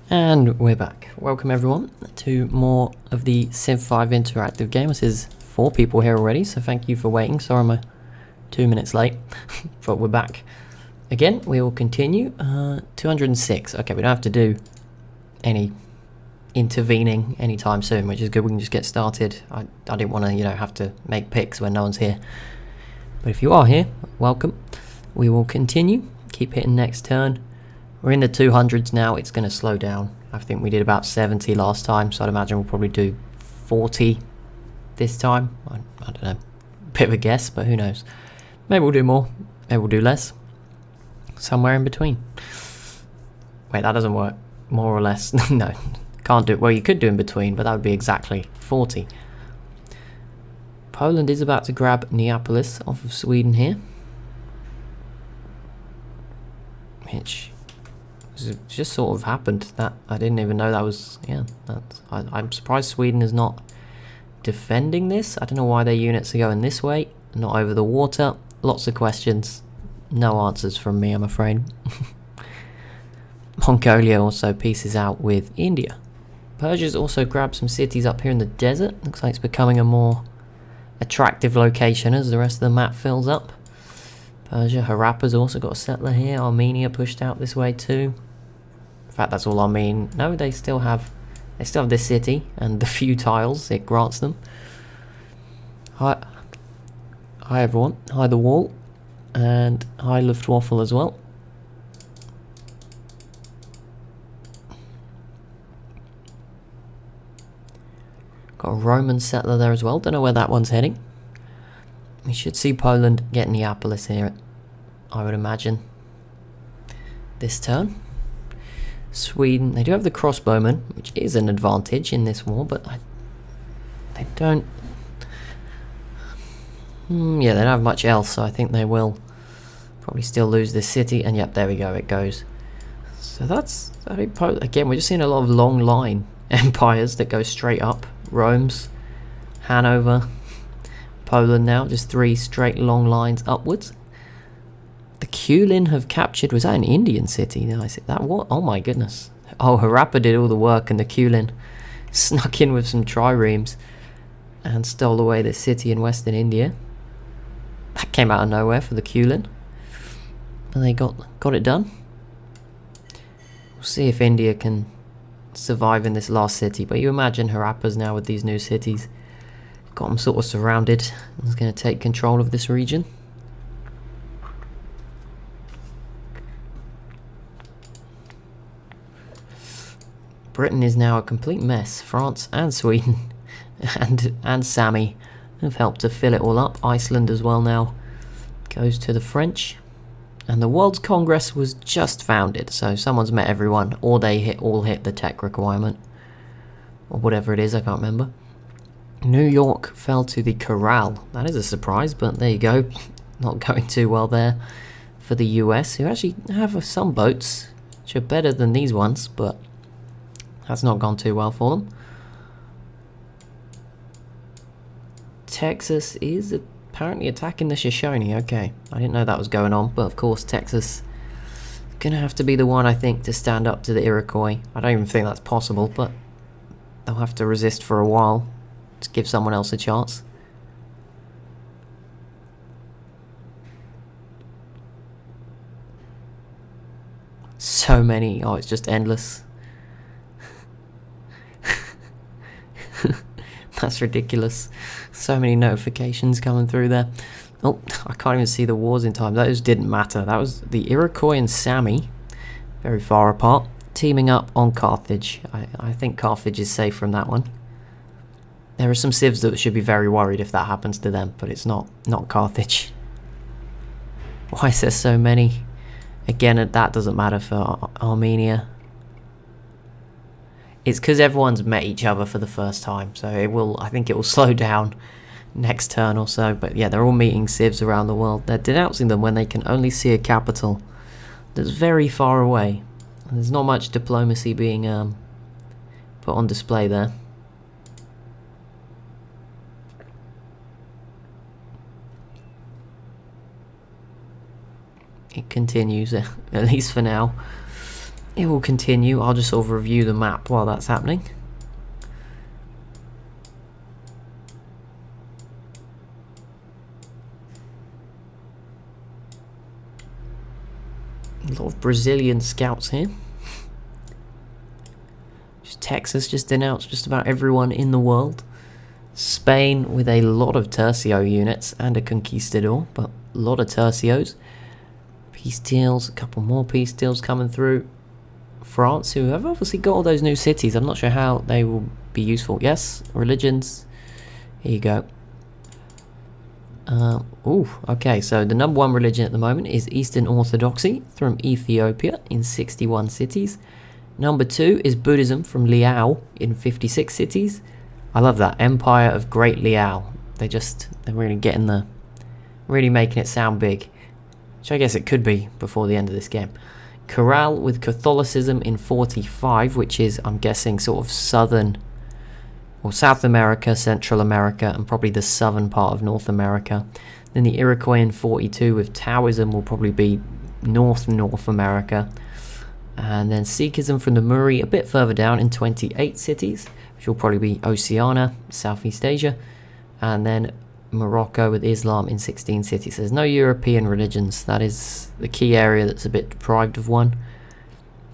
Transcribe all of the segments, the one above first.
And we're back. Welcome everyone to more of the Civ 5 interactive game. This is 4 people here already, so thank you for waiting. Sorry I'm 2 minutes late, but we're back. Again, we will continue. 206. Okay, we don't have to do any intervening anytime soon, which is good. We can just get started. I didn't want to, have to make picks when no one's here. But if you are here, welcome. We will continue. Keep hitting next turn. We're in the 200s now. It's going to slow down. I think we did about 70 last time, so I'd imagine we'll probably do 40 this time. I don't know. Bit of a guess, but who knows. Maybe we'll do more. Maybe we'll do less. Somewhere in between. Wait, that doesn't work. More or less. No, can't do it. Well, you could do in between, but that would be exactly 40. Poland is about to grab Neapolis off of Sweden here. Which just sort of happened. That I didn't even know that was. Yeah, I'm surprised Sweden is not defending this. I don't know why their units are going this way, not over the water. Lots of questions, no answers from me, I'm afraid. Mongolia also pieces out with India. Persia's also grabbed some cities up here in the desert. Looks like it's becoming a more attractive location as the rest of the map fills up. Persia, Harapa's also got a settler here. Armenia pushed out this way too. In fact, that's all Armenia. No, they still have this city and the few tiles it grants them. Hi everyone. Hi the wall, and hi Luftwaffe as well. Got a Roman settler there as well. Don't know where that one's heading. We should see Poland get Neapolis here, I would imagine, this turn. Sweden, they do have the crossbowmen, which is an advantage in this war, but they don't... yeah, they don't have much else, so I think they will probably still lose this city, and yep, there we go, it goes. So that's, I think, again, we're just seeing a lot of long line empires that go straight up. Rome's, Hanover, Poland now, just 3 straight long lines upwards. The Kulin have captured, was that an Indian city? I said that, what? Oh my goodness. Oh, Harappa did all the work and the Kulin snuck in with some triremes and stole away this city in western India. That came out of nowhere for the Kulin. And they got it done. We'll see if India can survive in this last city, but you imagine Harappa's now with these new cities. Got them sort of surrounded. He's going to take control of this region. Britain is now a complete mess. France and Sweden and Sami have helped to fill it all up. Iceland as well now goes to the French. And the World's Congress was just founded, so someone's met everyone, or they all hit the tech requirement, or whatever it is, I can't remember. New York fell to the Corral. That is a surprise, but there you go. Not going too well there for the US, who actually have some boats, which are better than these ones, but that's not gone too well for them. Texas is apparently attacking the Shoshone. Okay, I didn't know that was going on, but of course Texas gonna have to be the one, I think, to stand up to the Iroquois. I don't even think that's possible, but they'll have to resist for a while to give someone else a chance. So many. Oh, it's just endless. That's ridiculous. So many notifications coming through there. Oh, I can't even see the wars in time. Those didn't matter. That was the Iroquois and Sami, very far apart, teaming up on Carthage. I think Carthage is safe from that one. There are some civs that should be very worried if that happens to them, but it's not Carthage. Why is there so many? Again, that doesn't matter for Armenia. It's because everyone's met each other for the first time, so I think it will slow down next turn or so. But yeah, they're all meeting civs around the world. They're denouncing them when they can only see a capital that's very far away. There's not much diplomacy being put on display there. It continues, at least for now. it will continue. I'll just sort of review the map while that's happening. A lot of Brazilian scouts here. Texas just denounced just about everyone in the world. Spain with a lot of tercio units and a conquistador, but a lot of tercios. Peace deals, a couple more peace deals coming through. France, who have obviously got all those new cities. I'm not sure how they will be useful. Yes, religions. Here you go. Okay, so the number one religion at the moment is Eastern Orthodoxy from Ethiopia in 61 cities. Number 2 is Buddhism from Liao in 56 cities. I love that, Empire of Great Liao. They're really making it sound big. Which I guess it could be before the end of this game. Corral with Catholicism in 45, which is, I'm guessing, sort of southern or South America, Central America, and probably the southern part of North America. Then the Iroquois in 42 with Taoism will probably be North America. And then Sikhism from the Muri a bit further down in 28 cities, which will probably be Oceania, Southeast Asia. And then Morocco with Islam in 16 cities. There's no European religions. That is the key area that's a bit deprived of one.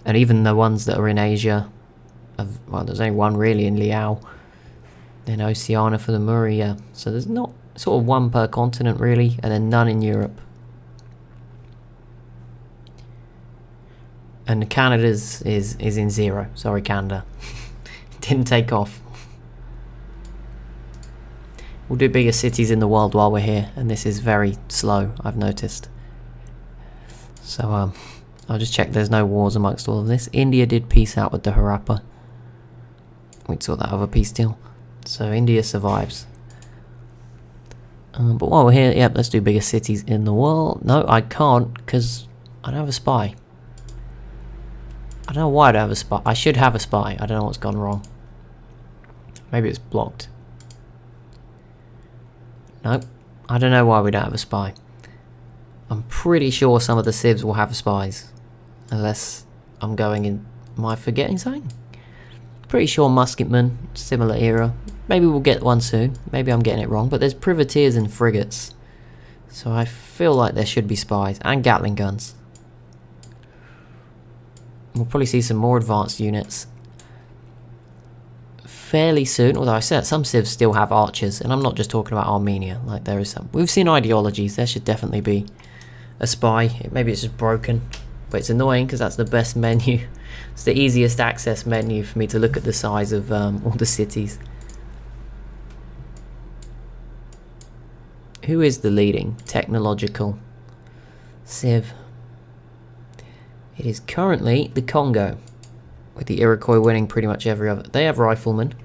And even the ones that are in Asia, well, there's only one really in Liao. Then Oceania for the Muri, yeah. So there's not sort of one per continent really, and then none in Europe. And Canada's is in 0. Sorry, Canada. Didn't take off. We'll do bigger cities in the world while we're here, and this is very slow, I've noticed. So I'll just check there's no wars amongst all of this. India did peace out with the Europa. We saw that other peace deal. So India survives. But while we're here, yep, let's do bigger cities in the world. No, I can't, because I don't have a spy. I don't know why I don't have a spy. I should have a spy. I don't know what's gone wrong. Maybe it's blocked. Nope. I don't know why we don't have a spy. I'm pretty sure some of the civs will have spies. Unless I'm going in... Am I forgetting something? Pretty sure musketmen, similar era. Maybe we'll get one soon. Maybe I'm getting it wrong. But there's privateers and frigates. So I feel like there should be spies. And Gatling guns. We'll probably see some more advanced units fairly soon, although I said some civs still have archers, and I'm not just talking about Armenia, like there is some. We've seen ideologies, there should definitely be a spy. Maybe it's just broken, but it's annoying because that's the best menu. It's the easiest access menu for me to look at the size of all the cities. Who is the leading technological civ? It is currently the Congo, with the Iroquois winning pretty much every other. They have riflemen,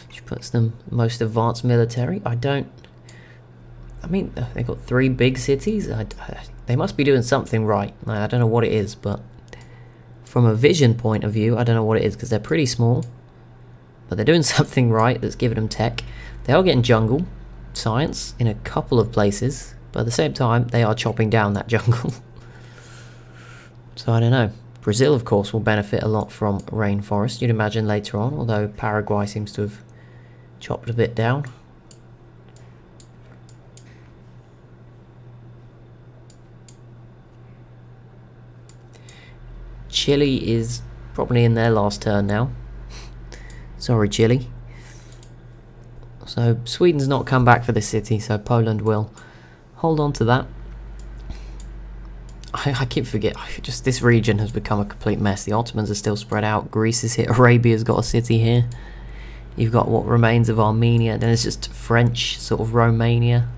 which puts them most advanced military. I mean, they've got 3 big cities. They must be doing something right. I don't know what it is, but from a vision point of view, I don't know what it is, because they're pretty small. But they're doing something right that's giving them tech. They are getting jungle science in a couple of places, but at the same time, they are chopping down that jungle. So I don't know. Brazil, of course, will benefit a lot from rainforest, you'd imagine later on, although Paraguay seems to have chopped a bit down. Chile is probably in their last turn now. Sorry, Chile. So Sweden's not come back for this city, so Poland will hold on to that. I keep forgetting, just this region has become a complete mess. The Ottomans are still spread out. Greece is here. Arabia's got a city here. You've got what remains of Armenia. Then it's just French, sort of Romania.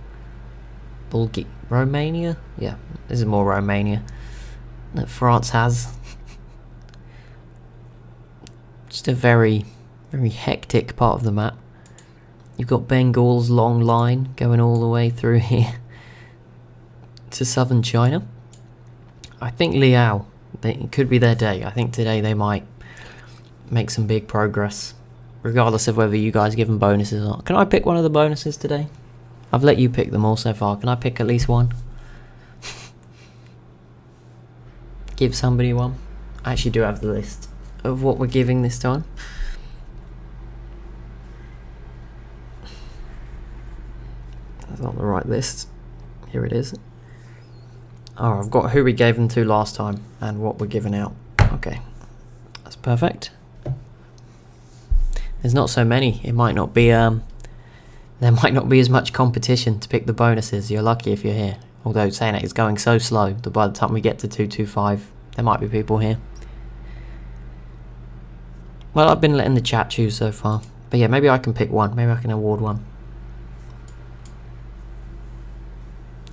Romania? Yeah, this is more Romania that France has. Just a very, very hectic part of the map. You've got Bengal's long line going all the way through here to southern China. I think Liao, it could be their day. I think today they might make some big progress, regardless of whether you guys give them bonuses or not. Can I pick one of the bonuses today? I've let you pick them all so far. Can I pick at least one? Give somebody one. I actually do have the list of what we're giving this time. That's not the right list. Here it is. Oh, I've got who we gave them to last time and what we're giving out. Okay, that's perfect. There's not so many. It might not be there might not be as much competition to pick the bonuses. You're lucky if you're here. Although saying it is going so slow that by the time we get to 225, there might be people here. Well, I've been letting the chat choose so far. But yeah, maybe I can pick one. Maybe I can award one.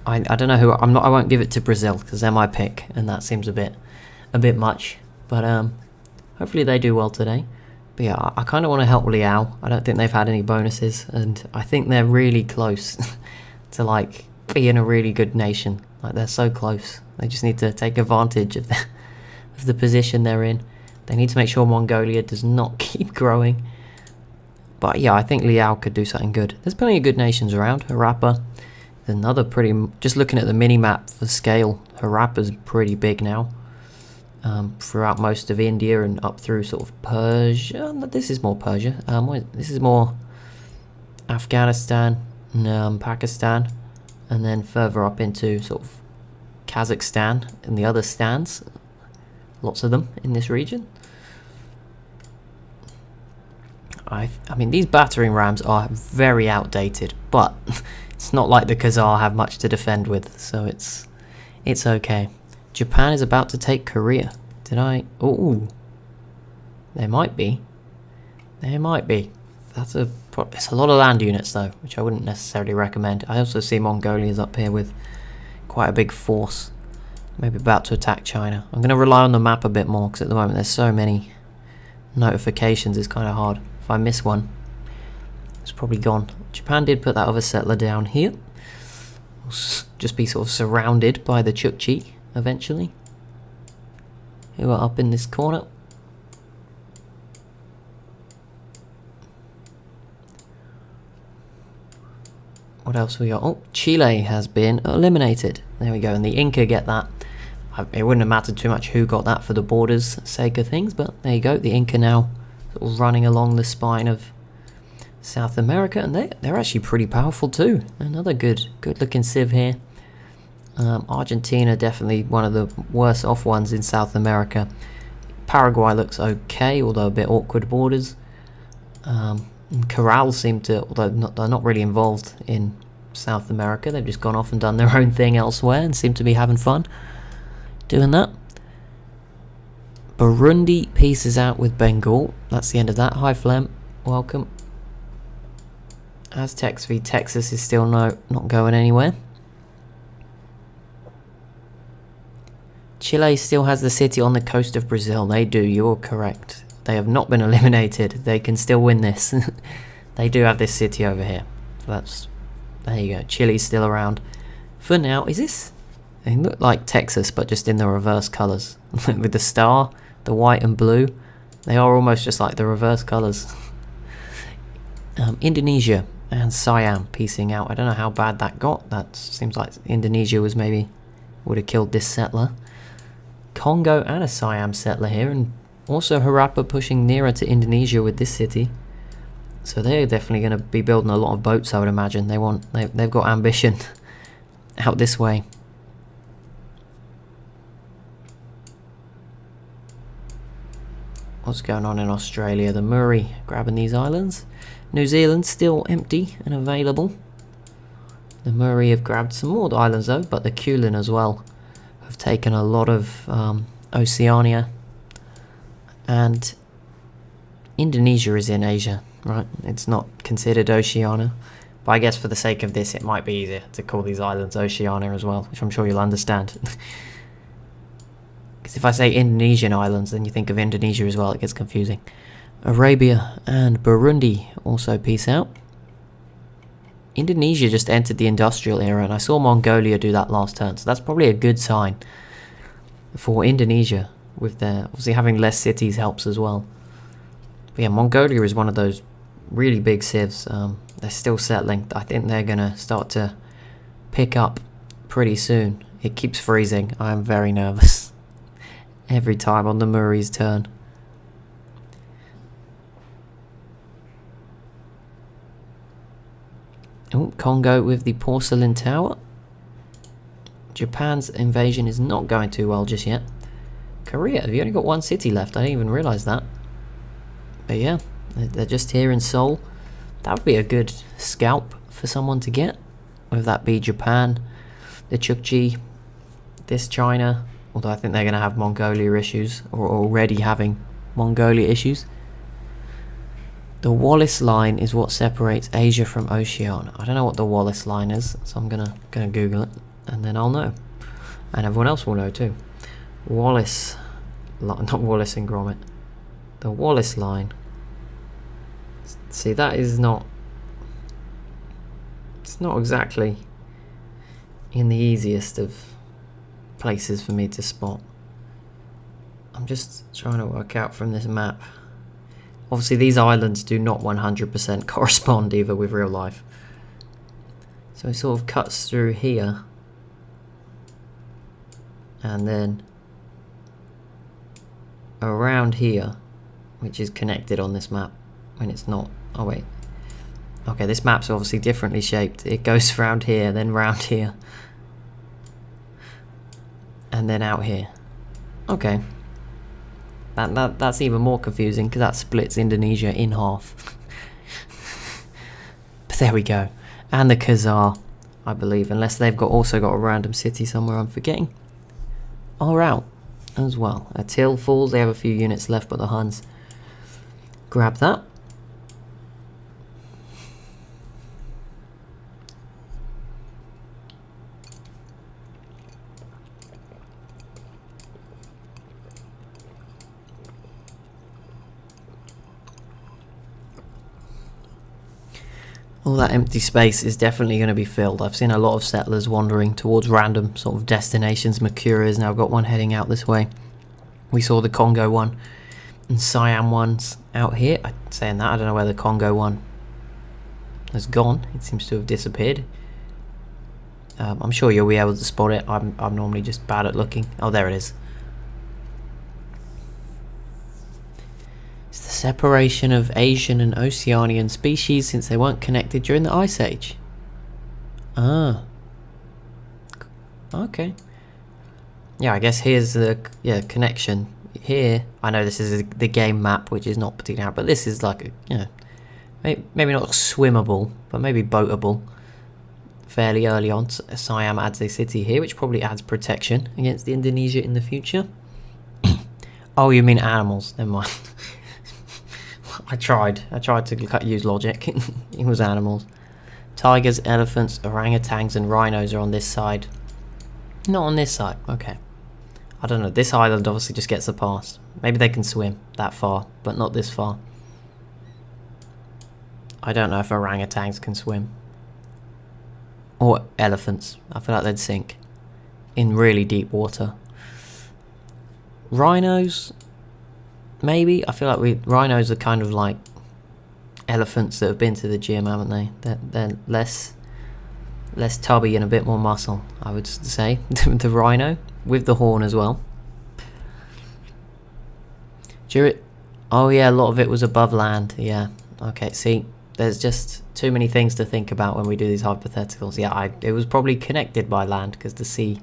I don't know who. I won't give it to Brazil because they're my pick, and that seems a bit much. But hopefully they do well today. But yeah, I kind of want to help Liao. I don't think they've had any bonuses, and I think they're really close to like being a really good nation. Like they're so close. They just need to take advantage of the position they're in. They need to make sure Mongolia does not keep growing. But yeah, I think Liao could do something good. There's plenty of good nations around. Europa. Another pretty, just looking at the mini-map for scale, Harapa's pretty big now. Throughout most of India and up through sort of Persia. No, this is more Persia. This is more Afghanistan and Pakistan. And then further up into sort of Kazakhstan and the other stands. Lots of them in this region. I mean, these battering rams are very outdated, but it's not like the Khazar have much to defend with, so it's okay. Japan is about to take Korea. Did I? Ooh, there might be. There might be. It's a lot of land units though, which I wouldn't necessarily recommend. I also see Mongolia's up here with quite a big force, maybe about to attack China. I'm going to rely on the map a bit more because at the moment there's so many notifications. It's kind of hard. If I miss one, it's probably gone. Japan did put that other settler down here. We'll just be sort of surrounded by the Chukchi eventually, who are up in this corner. What else we got? Oh, Chile has been eliminated. There we go, and the Inca get that. It wouldn't have mattered too much who got that for the borders sake of things, but there you go. The Inca now sort of running along the spine of South America, and they're actually pretty powerful too. Another good looking civ here. Argentina definitely one of the worse off ones in South America. Paraguay looks okay, although a bit awkward borders. Corral seem to, although they're not really involved in South America, they've just gone off and done their own thing elsewhere and seem to be having fun doing that. Burundi pieces out with Bengal. That's the end of that. Hi Flem, welcome. Aztecs v Texas is still not going anywhere. Chile still has the city on the coast of Brazil. They do, you're correct. They have not been eliminated. They can still win this. They do have this city over here. So there you go. Chile's still around. For now, is this? They look like Texas, but just in the reverse colours. With the star, the white and blue. They are almost just like the reverse colours. Indonesia and Siam piecing out. I don't know how bad that got. That seems like Indonesia would have killed this settler. Congo and a Siam settler here, and also Harappa pushing nearer to Indonesia with this city. So they're definitely going to be building a lot of boats, I would imagine. They've got ambition out this way. What's going on in Australia? The Murray grabbing these islands. New Zealand still empty and available. The Murray have grabbed some more islands though, but the Kulin as well have taken a lot of Oceania. And Indonesia is in Asia, right? It's not considered Oceania. But I guess for the sake of this, it might be easier to call these islands Oceania as well, which I'm sure you'll understand. Because if I say Indonesian islands, then you think of Indonesia as well, it gets confusing. Arabia and Burundi also peace out. Indonesia just entered the industrial era, and I saw Mongolia do that last turn, so that's probably a good sign for Indonesia. With their, obviously having less cities helps as well. But yeah, Mongolia is one of those really big civs. They're still settling. I think they're going to start to pick up pretty soon. It keeps freezing. I am very nervous. every time on the Murray's turn. Oh, Congo with the porcelain tower. Japan's invasion is not going too well just yet. Korea, have you only got one city left? I didn't even realise that. But yeah, they're just here in Seoul. That would be a good scalp for someone to get. Whether that be Japan, the Chukchi, this China. Although I think they're going to have Mongolia issues, or already having Mongolia issues. The Wallace line is what separates Asia from Oceania. I don't know what the Wallace line is, so I'm gonna Google it, and then I'll know. And everyone else will know too. Wallace, not Wallace and Gromit. The Wallace line. See, that is not... It's not exactly in the easiest of places for me to spot. I'm just trying to work out from this map. Obviously these islands do not 100% correspond either with real life. So it sort of cuts through here. And then around here, which is connected on this map when it's not. Oh wait. Okay, this map's obviously differently shaped. It goes around here, then round here. And then out here. Okay. That's even more confusing because that splits Indonesia in half. But there we go. And the Khazar, I believe, unless they've also got a random city somewhere I'm forgetting, are out as well. Till Falls, they have a few units left, but the Huns grab that. All that empty space is definitely going to be filled. I've seen a lot of settlers wandering towards random sort of destinations. Makura's now got one heading out this way. We saw the Congo one and Siam ones out here. Saying that, I don't know where the Congo one has gone. It seems to have disappeared. I'm sure you'll be able to spot it. I'm normally just bad at looking. Oh, there it is. It's the separation of Asian and Oceanian species since they weren't connected during the Ice Age. Ah. Okay. Yeah, I guess here's the connection. Here, I know this is the game map, which is not particularly, but this is like a, maybe not swimmable, but maybe boatable. Fairly early on, Siam adds a city here, which probably adds protection against Indonesia in the future. Oh, you mean animals? Never mind. I tried to use logic. It was animals. Tigers, elephants, orangutans, and rhinos are on this side. Not on this side. Okay. I don't know. This island obviously just gets a pass. Maybe they can swim that far, but not this far. I don't know if orangutans can swim. Or elephants. I feel like they'd sink in really deep water. Rhinos, maybe. I feel like rhinos are kind of like elephants that have been to the gym, haven't they? They're less tubby and a bit more muscle, I would say. The rhino with the horn as well. Oh yeah, a lot of it was above land. Yeah. Okay. See, there's just too many things to think about when we do these hypotheticals. Yeah, it was probably connected by land because the sea.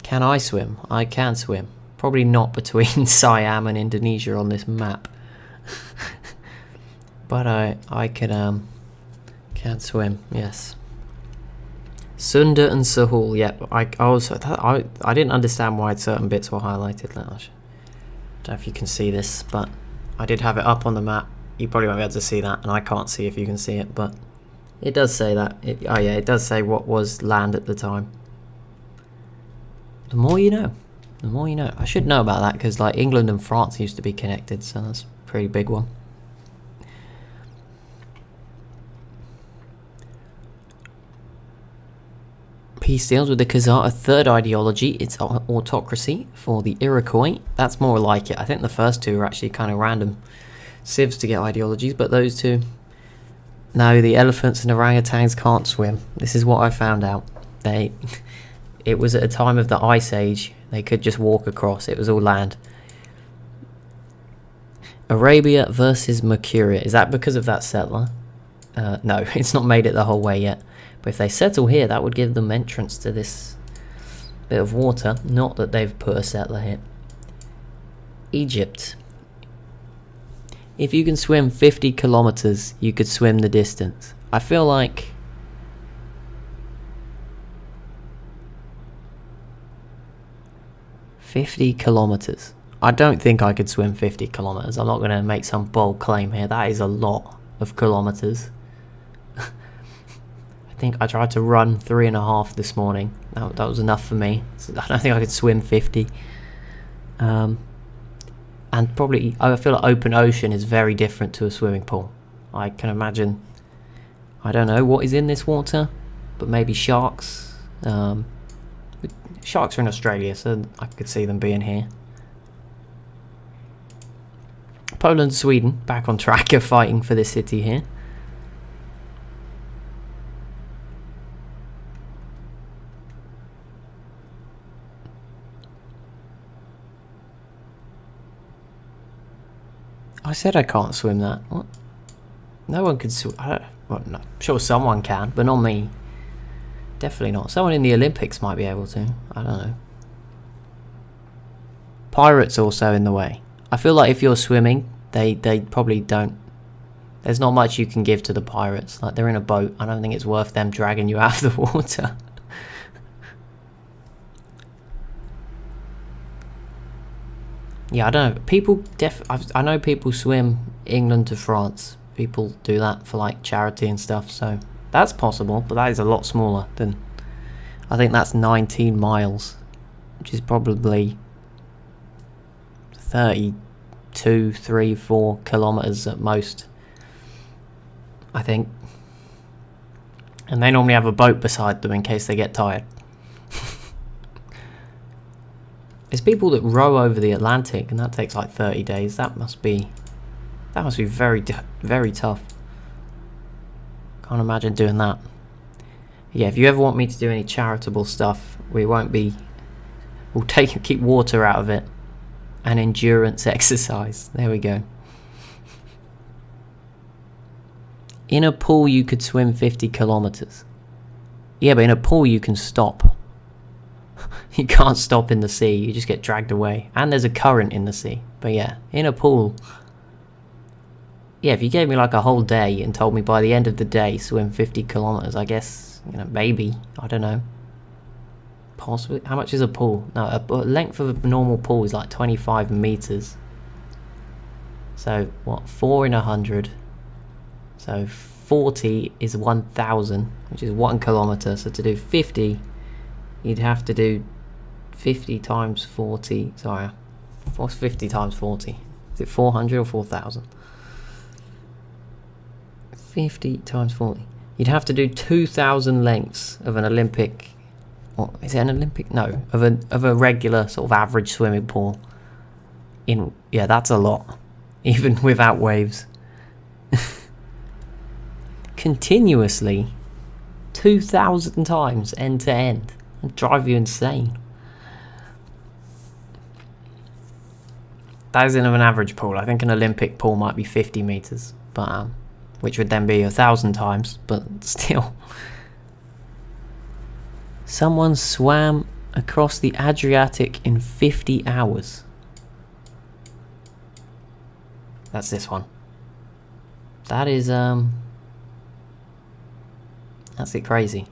Can I swim? I can swim. Probably not between Siam and Indonesia on this map. But I can swim, yes. Sunda and Sahul, yep. I didn't understand why certain bits were highlighted. I don't know if you can see this, but I did have it up on the map. You probably won't be able to see that, and I can't see if you can see it, but it does say that. It does say what was land at the time. The more you know. The more you know. I should know about that because like England and France used to be connected, so that's a pretty big one. Peace deals with the Khazar, a third ideology. It's autocracy for the Iroquois. That's more like it. I think the first two are actually kind of random civs to get ideologies, but those two... No, the elephants and orangutans can't swim. This is what I found out. It was at a time of the Ice Age They could just walk across. It was all land. Arabia versus Mercuria. Is that because of that settler? No, it's not made it the whole way yet. But if they settle here, that would give them entrance to this bit of water. Not that they've put a settler here. Egypt. If you can swim 50 kilometers, you could swim the distance. I feel like... $50 kilometers. I don't think I could swim 50 kilometers. I'm not going to make some bold claim here. That is a lot of kilometers. I think I tried to run 3.5 this morning. That was enough for me. So I don't think I could swim 50. And probably, I feel like open ocean is very different to a swimming pool. I can imagine, I don't know what is in this water, but maybe sharks. Sharks are in Australia, so I could see them being here. Poland and Sweden, back on track, are fighting for this city here. I said I can't swim that. What? No one can swim. Well, no, I'm sure someone can, but not me. Definitely not. Someone in the Olympics might be able to. I don't know. Pirates also in the way. I feel like if you're swimming, they probably don't. There's not much you can give to the pirates. Like, they're in a boat. I don't think it's worth them dragging you out of the water. Yeah, I don't know. People I know people swim England to France. People do that for like charity and stuff, so that's possible, but that is a lot smaller than, I think that's 19 miles, which is probably 32, 3, 4 kilometers at most, I think. And they normally have a boat beside them in case they get tired. There's people that row over the Atlantic, and that takes like 30 days. That must be very, very tough. Can't imagine doing that. Yeah, if you ever want me to do any charitable stuff, we'll keep water out of it. And endurance exercise. There we go. In a pool, you could swim 50 kilometers. Yeah, but in a pool, you can stop. You can't stop in the sea, you just get dragged away. And there's a current in the sea. But yeah, in a pool... Yeah, if you gave me like a whole day and told me by the end of the day swim 50 kilometers, I guess, you know, maybe, I don't know. Possibly. How much is a pool? No, a length of a normal pool is like 25 meters. So, what, 4 in 100. So, 40 is 1,000, which is 1 kilometer. So, to do 50, you'd have to do 50 times 40. Sorry, what's 50 times 40? Is it 400 or 4,000? 50 times 40. You'd have to do 2,000 lengths of an Olympic... Or is it an Olympic? No, of a regular sort of average swimming pool. Yeah, that's a lot. Even without waves. Continuously. 2,000 times end to end. It'd drive you insane. That isn't of an average pool. I think an Olympic pool might be 50 meters, but which would then be 1,000 times, but still. Someone swam across the Adriatic in 50 hours. That's this one. That is that's it crazy.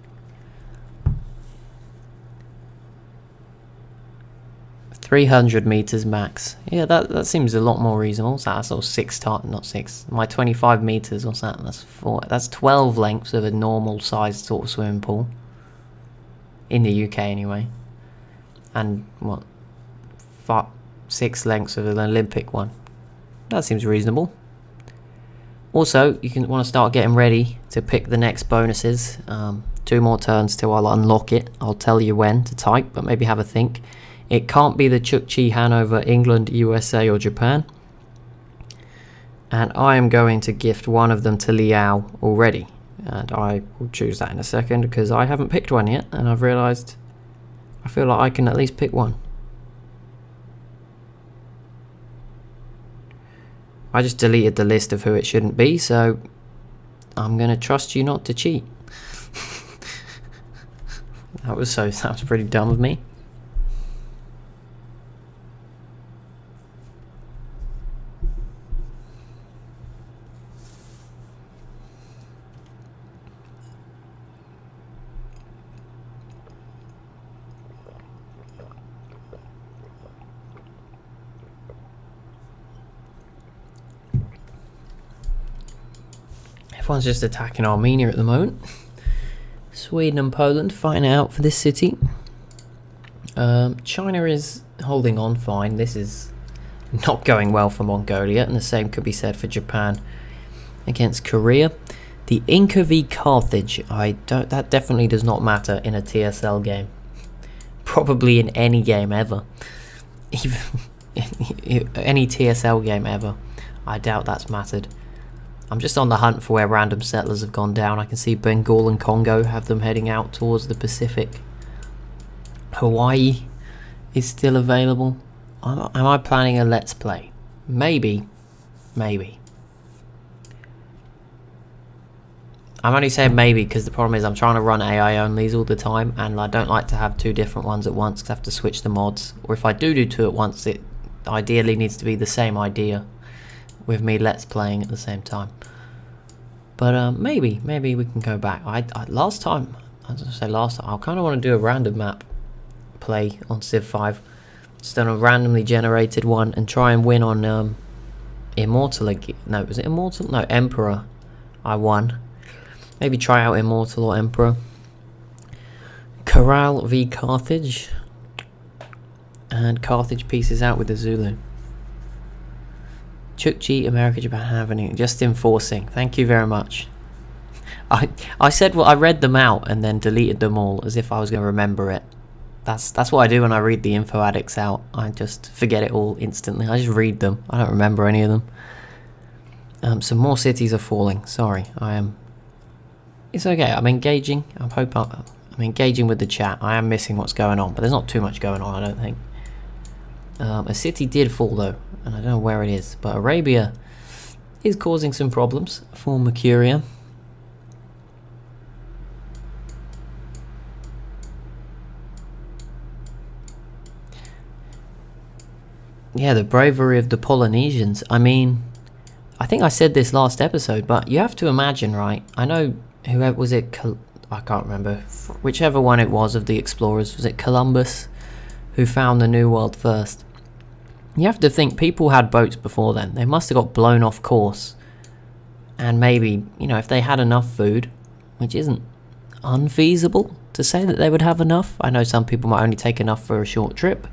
300 meters max. Yeah, that seems a lot more reasonable. So that's sort of 6 times, not 6. My 25 meters, what's that? That's 4. That's 12 lengths of a normal sized sort of swimming pool. In the UK anyway. And what? 6 lengths of an Olympic one. That seems reasonable. Also, you can want to start getting ready to pick the next bonuses. 2 more turns till I'll unlock it. I'll tell you when to type, but maybe have a think. It can't be the Chukchi, Hanover, England, USA or Japan. And I am going to gift one of them to Liao already. And I will choose that in a second because I haven't picked one yet. And I've realised I feel like I can at least pick one. I just deleted the list of who it shouldn't be, so I'm gonna trust you not to cheat. That was pretty dumb of me. Everyone's just attacking Armenia at the moment. Sweden and Poland fighting out for this city. China is holding on fine. This is not going well for Mongolia, and the same could be said for Japan against Korea. The Inca v Carthage. That definitely does not matter in a TSL game. Probably in any game ever. Even any TSL game ever. I doubt that's mattered. I'm just on the hunt for where random settlers have gone down. I can see Bengal and Congo have them heading out towards the Pacific. Hawaii is still available. Am I planning a let's play? Maybe. Maybe. I'm only saying maybe because the problem is I'm trying to run AI onlys all the time, and I don't like to have two different ones at once because I have to switch the mods. Or if I do two at once, it ideally needs to be the same idea with me let's playing at the same time. But maybe we can go back. Last time I kind of want to do a random map play on Civ 5. Just done a randomly generated one and try and win on Immortal again. No, was it Immortal? No, Emperor. I won. Maybe try out Immortal or Emperor. Corral v Carthage. And Carthage pieces out with the Zulu. Chukchi, America, Japan, Avenue. Just enforcing. Thank you very much. I said, well, I read them out and then deleted them all as if I was going to remember it. That's what I do when I read the info addicts out. I just forget it all instantly. I just read them. I don't remember any of them. Some more cities are falling. Sorry, it's okay. I'm engaging. I'm engaging with the chat. I am missing what's going on, but there's not too much going on, I don't think. A city did fall though, and I don't know where it is, but Arabia is causing some problems for Mercuria. Yeah, the bravery of the Polynesians. I mean, I think I said this last episode, but you have to imagine, right? I know, whoever was it? I can't remember. Whichever one it was of the explorers, was it Columbus who found the New World first? You have to think people had boats before then. They must have got blown off course. And maybe, you know, if they had enough food, which isn't unfeasible to say that they would have enough. I know some people might only take enough for a short trip,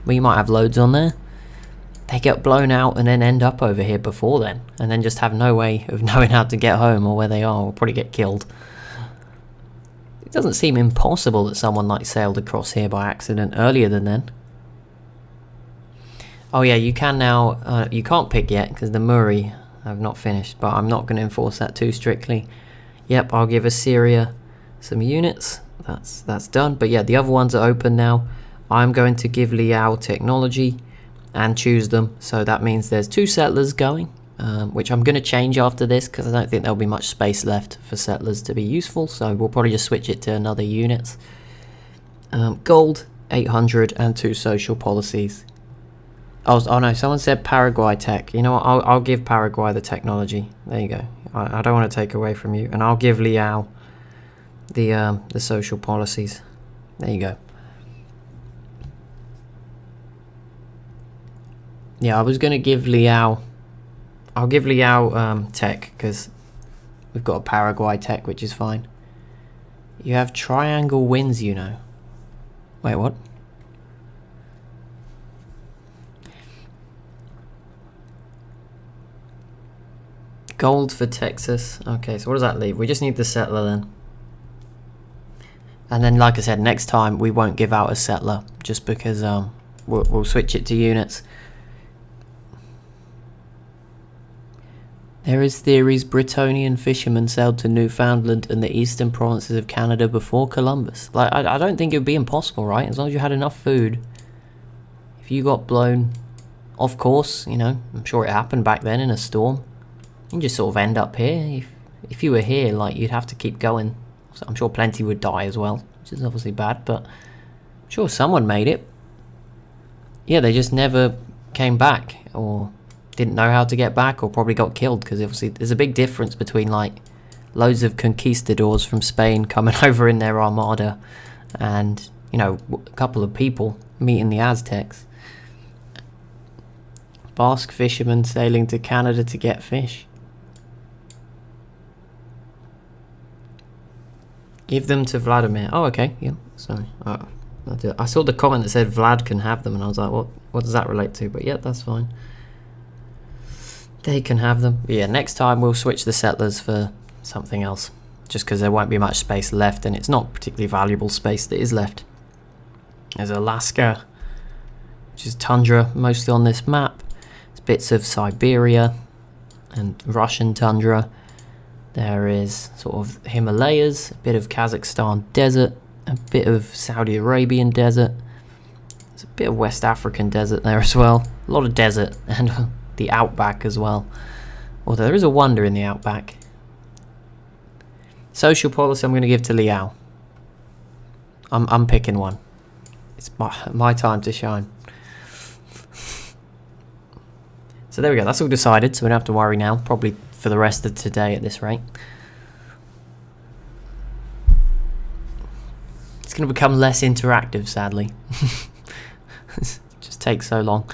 but you might have loads on there. They get blown out and then end up over here before then, and then just have no way of knowing how to get home or where they are, or probably get killed. It doesn't seem impossible that someone like sailed across here by accident earlier than then. Oh yeah, you can now, you can't pick yet because the Muri have not finished, but I'm not going to enforce that too strictly. Yep, I'll give Assyria some units. That's done. But yeah, the other ones are open now. I'm going to give Liao technology and choose them. So that means there's 2 settlers going, which I'm going to change after this because I don't think there'll be much space left for settlers to be useful. So we'll probably just switch it to another unit. Gold, 800, and 2 social policies. Oh no, someone said Paraguay tech. You know what, I'll give Paraguay the technology. There you go. I don't want to take away from you. And I'll give Liao the social policies. There you go. Yeah, I was going to give Liao... I'll give Liao tech, because we've got a Paraguay tech, which is fine. You have triangle wins, you know. Wait, what? Gold for Texas. Okay, so what does that leave? We just need the settler then. And then, like I said, next time we won't give out a settler, just because we'll switch it to units. There is theories Britonian fishermen sailed to Newfoundland and the eastern provinces of Canada before Columbus. Like, I don't think it would be impossible, right? As long as you had enough food. If you got blown of course, you know, I'm sure it happened back then in a storm. You just sort of end up here. If you were here, like, you'd have to keep going. So I'm sure plenty would die as well, which is obviously bad, but I'm sure someone made it. Yeah, they just never came back, or didn't know how to get back, or probably got killed, because obviously there's a big difference between, like, loads of conquistadors from Spain coming over in their armada and, you know, a couple of people meeting the Aztecs. Basque fishermen sailing to Canada to get fish. Give them to Vladimir. Oh, okay. Yeah, sorry. I saw the comment that said Vlad can have them, and I was like, what does that relate to? But yeah, that's fine. They can have them. But yeah, next time we'll switch the settlers for something else, just because there won't be much space left, and it's not particularly valuable space that is left. There's Alaska, which is tundra mostly on this map. There's bits of Siberia and Russian tundra. There is sort of Himalayas, a bit of Kazakhstan desert, a bit of Saudi Arabian desert. There's a bit of West African desert there as well. A lot of desert, and the outback as well. Although there is a wonder in the outback. Social policy I'm going to give to Liao. I'm picking one. It's my time to shine. So there we go, that's all decided, so we don't have to worry now, probably for the rest of today at this rate. It's going to become less interactive, sadly. It just takes so long.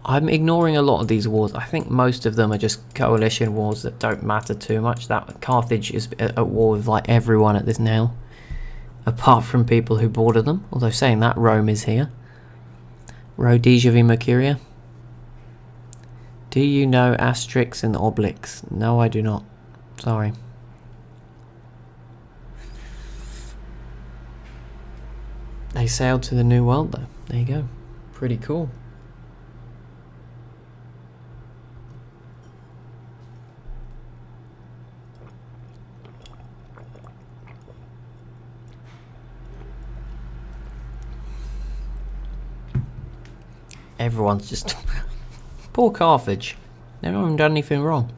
I'm ignoring a lot of these wars. I think most of them are just coalition wars that don't matter too much. That Carthage is at war with like everyone at this now, apart from people who border them. Although saying that, Rome is here. Rhodesia v Mercuria. Do you know Asterix and Obelix? No, I do not. Sorry. They sailed to the New World though. There you go. Pretty cool. Everyone's just... Poor Carthage. They've not even done anything wrong.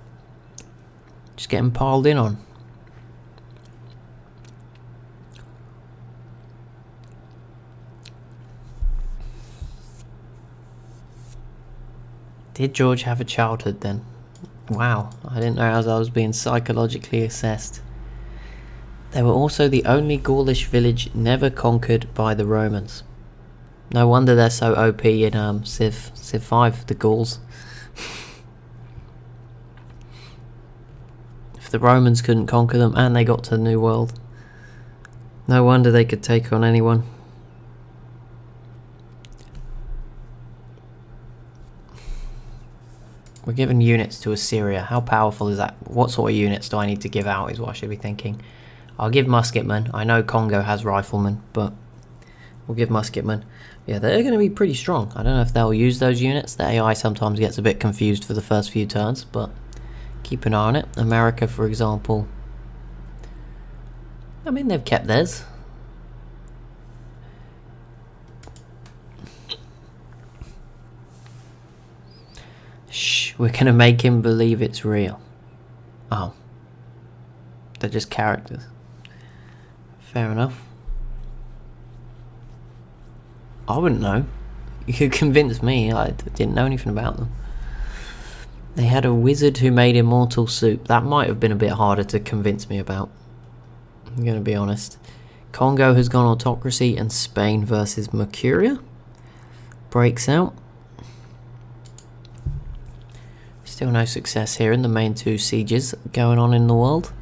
Just getting piled in on. Did George have a childhood then? Wow, I didn't know I was being psychologically assessed. They were also the only Gaulish village never conquered by the Romans. No wonder they're so OP in Civ 5, the Gauls. If the Romans couldn't conquer them and they got to the New World, no wonder they could take on anyone. We're giving units to Assyria. How powerful is that? What sort of units do I need to give out is what I should be thinking. I'll give musketmen. I know Congo has riflemen, but we'll give musketmen. Yeah, they're going to be pretty strong. I don't know if they'll use those units. The AI sometimes gets a bit confused for the first few turns, but keep an eye on it. America, for example. I mean, they've kept theirs. Shh, we're going to make him believe it's real. Oh. They're just characters. Fair enough. I wouldn't know. You could convince me. I didn't know anything about them. They had a wizard who made immortal soup. That might have been a bit harder to convince me about. I'm going to be honest. Congo has gone autocracy, and Spain versus Mercuria breaks out. Still no success here in the main two sieges going on in the world.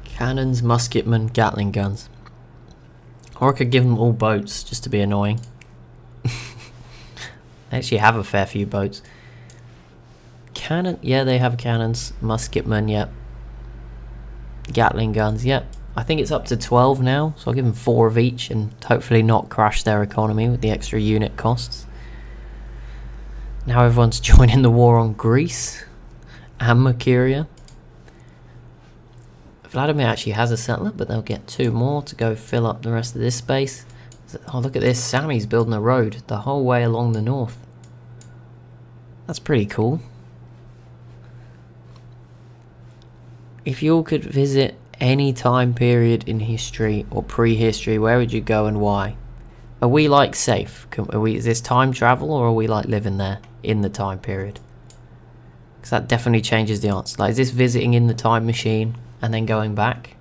Cannons, musketmen, Gatling guns. Or I could give them all boats, just to be annoying. They actually have a fair few boats. Cannon, yeah, they have cannons. Musketmen, yep. Gatling guns, yep. I think it's up to 12 now, so I'll give them 4 of each and hopefully not crash their economy with the extra unit costs. Now everyone's joining the war on Greece and Mercuria. Vladimir actually has a settler, but they'll get 2 more to go fill up the rest of this space. Oh, look at this. Sammy's building a road the whole way along the north. That's pretty cool. If you all could visit any time period in history or prehistory, where would you go and why? Are we like safe? Is this time travel, or are we like living there in the time period? Because that definitely changes the answer. Like, is this visiting in the time machine and then going back?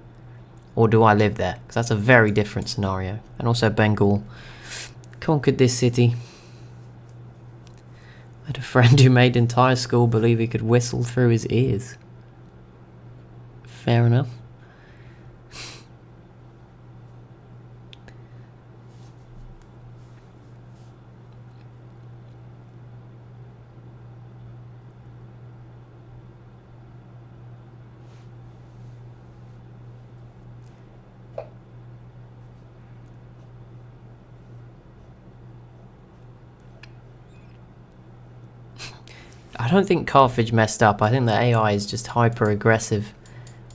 Or do I live there? Because that's a very different scenario. And also Bengal conquered this city. I had a friend who made entire school believe he could whistle through his ears. Fair enough. I don't think Carthage messed up. I think the AI is just hyper aggressive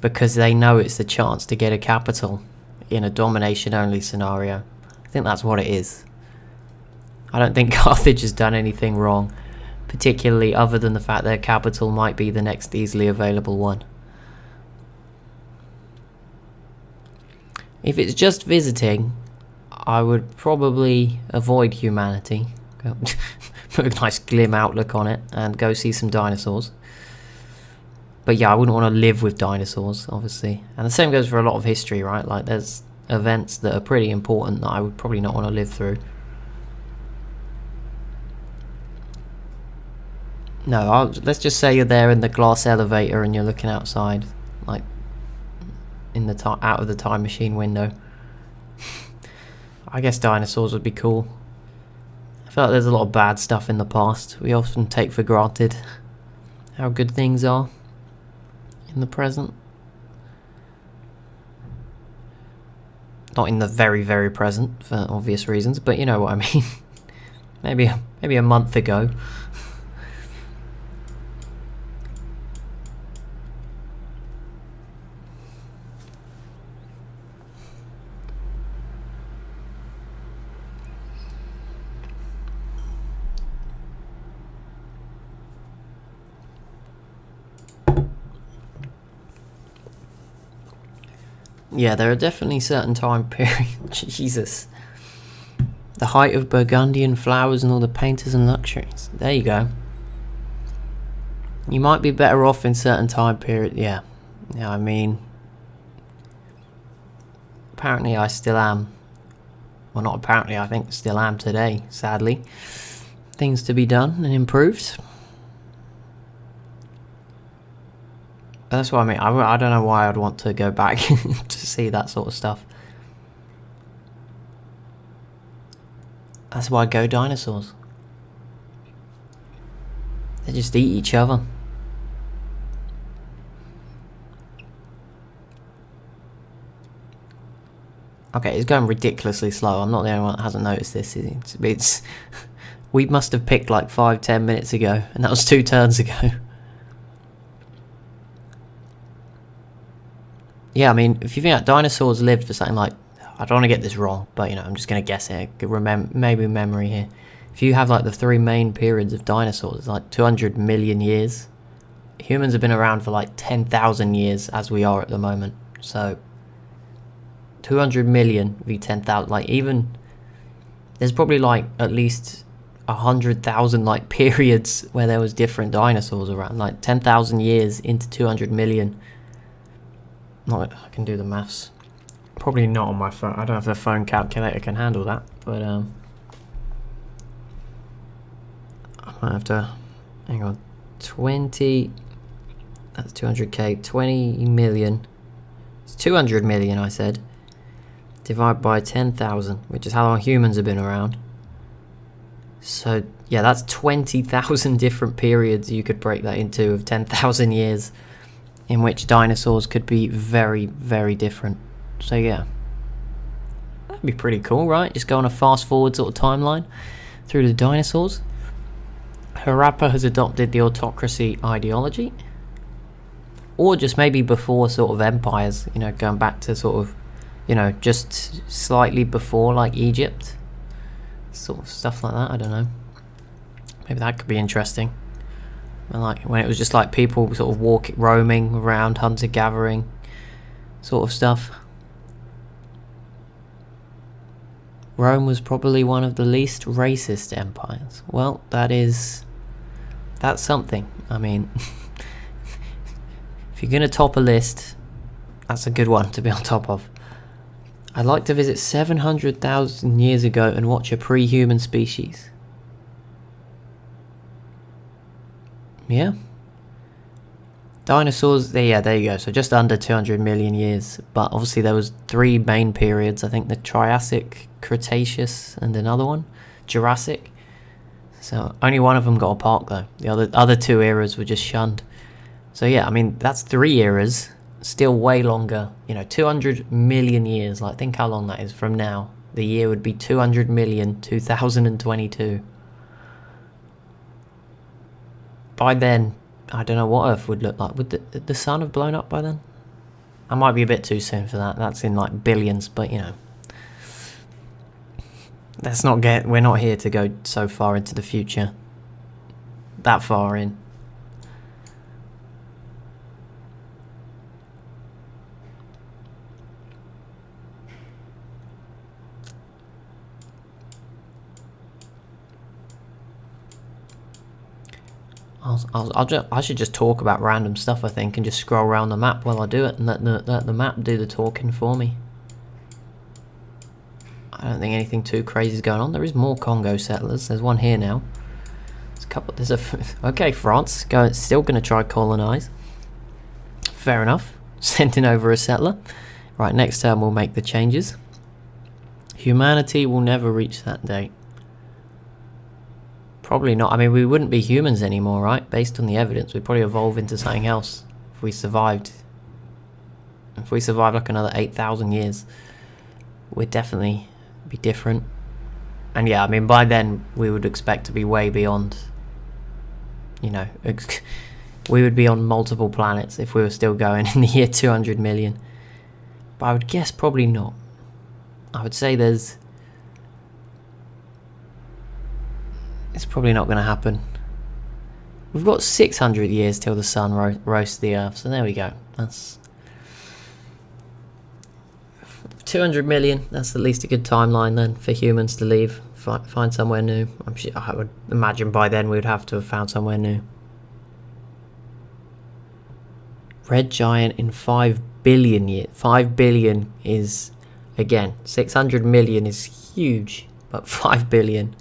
because they know it's the chance to get a capital in a domination only scenario. I think that's what it is. I don't think Carthage has done anything wrong, particularly other than the fact their capital might be the next easily available one. If it's just visiting, I would probably avoid humanity. Put a nice glim outlook on it and go see some dinosaurs. But yeah, I wouldn't want to live with dinosaurs, obviously. And the same goes for a lot of history, right? Like, there's events that are pretty important that I would probably not want to live through. No, let's just say you're there in the glass elevator and you're looking outside, like in the out of the time machine window. I guess dinosaurs would be cool. I feel like there's a lot of bad stuff in the past. We often take for granted how good things are in the present. Not in the very, very present, for obvious reasons, but you know what I mean. maybe a month ago. Yeah, there are definitely certain time periods. Jesus. The height of Burgundian flowers and all the painters and luxuries. There you go. You might be better off in certain time period. Yeah. Yeah, I mean, apparently I still am. Well, not apparently, I think still am today, sadly. Things to be done and improved. That's what I mean. I don't know why I'd want to go back to see that sort of stuff. That's why go dinosaurs. They just eat each other. Okay, it's going ridiculously slow. I'm not the only one that hasn't noticed this. It's we must have picked like 5-10 minutes ago, and that was 2 turns ago. Yeah, I mean, if you think that dinosaurs lived for something like, I don't want to get this wrong, but you know, I'm just going to guess it. Maybe memory here. If you have like the 3 main periods of dinosaurs, it's like 200 million years. Humans have been around for like 10,000 years as we are at the moment. So 200 million would be 10,000. Like, even there's probably like at least 100,000 like periods where there was different dinosaurs around. Like 10,000 years into 200 million. Not, I can do the maths. Probably not on my phone. I don't have the phone calculator can handle that. But I might have to. Hang on. 20. That's 200k. 20 million. It's 200 million, I said. Divide by 10,000, which is how long humans have been around. So yeah, that's 20,000 different periods you could break that into of 10,000 years. In which dinosaurs could be very, very different. So yeah, that'd be pretty cool, right? Just go on a fast forward sort of timeline through the dinosaurs. Europa has adopted the autocracy ideology, or just maybe before sort of empires, you know, going back to sort of you know, just slightly before, like Egypt, sort of stuff like that. I don't know. Maybe that could be interesting. And like when it was just like people sort of roaming around, hunter gathering, sort of stuff. Rome was probably one of the least racist empires. Well, that's something. I mean, if you're gonna top a list, that's a good one to be on top of. I'd like to visit 700,000 years ago and watch a pre-human species. Yeah. Dinosaurs, yeah, there you go. So just under 200 million years. But obviously there was 3 main periods. I think the Triassic, Cretaceous, and another one, Jurassic. So only one of them got a park though. The other 2 eras were just shunned. So yeah, I mean, that's 3 eras. Still way longer. You know, 200 million years. Like, think how long that is from now. The year would be 200 million, 2022. By then, I don't know what Earth would look like. Would the sun have blown up by then? I might be a bit too soon for that. That's in like billions, but you know. We're not here to go so far into the future. That far in. I should just talk about random stuff, I think, and just scroll around the map while I do it, and let the map do the talking for me. I don't think anything too crazy is going on. There is more Congo settlers. There's one here now. Okay, France, still going to try colonize. Fair enough. Sending over a settler. Right, next term we'll make the changes. Humanity will never reach that date. Probably not. I mean, we wouldn't be humans anymore, right? Based on the evidence, we'd probably evolve into something else if we survived. If we survived like another 8,000 years, we'd definitely be different. And yeah, I mean, by then we would expect to be way beyond, you know, we would be on multiple planets if we were still going in the year 200 million. But I would guess probably not. I would say it's probably not going to happen. We've got 600 years till the sun roasts the Earth, so there we go. That's 200 million. That's at least a good timeline then for humans to leave, find somewhere new. I would imagine by then we would have to have found somewhere new. Red giant in 5 billion years. 5 billion is, again, 600 million is huge, but 5 billion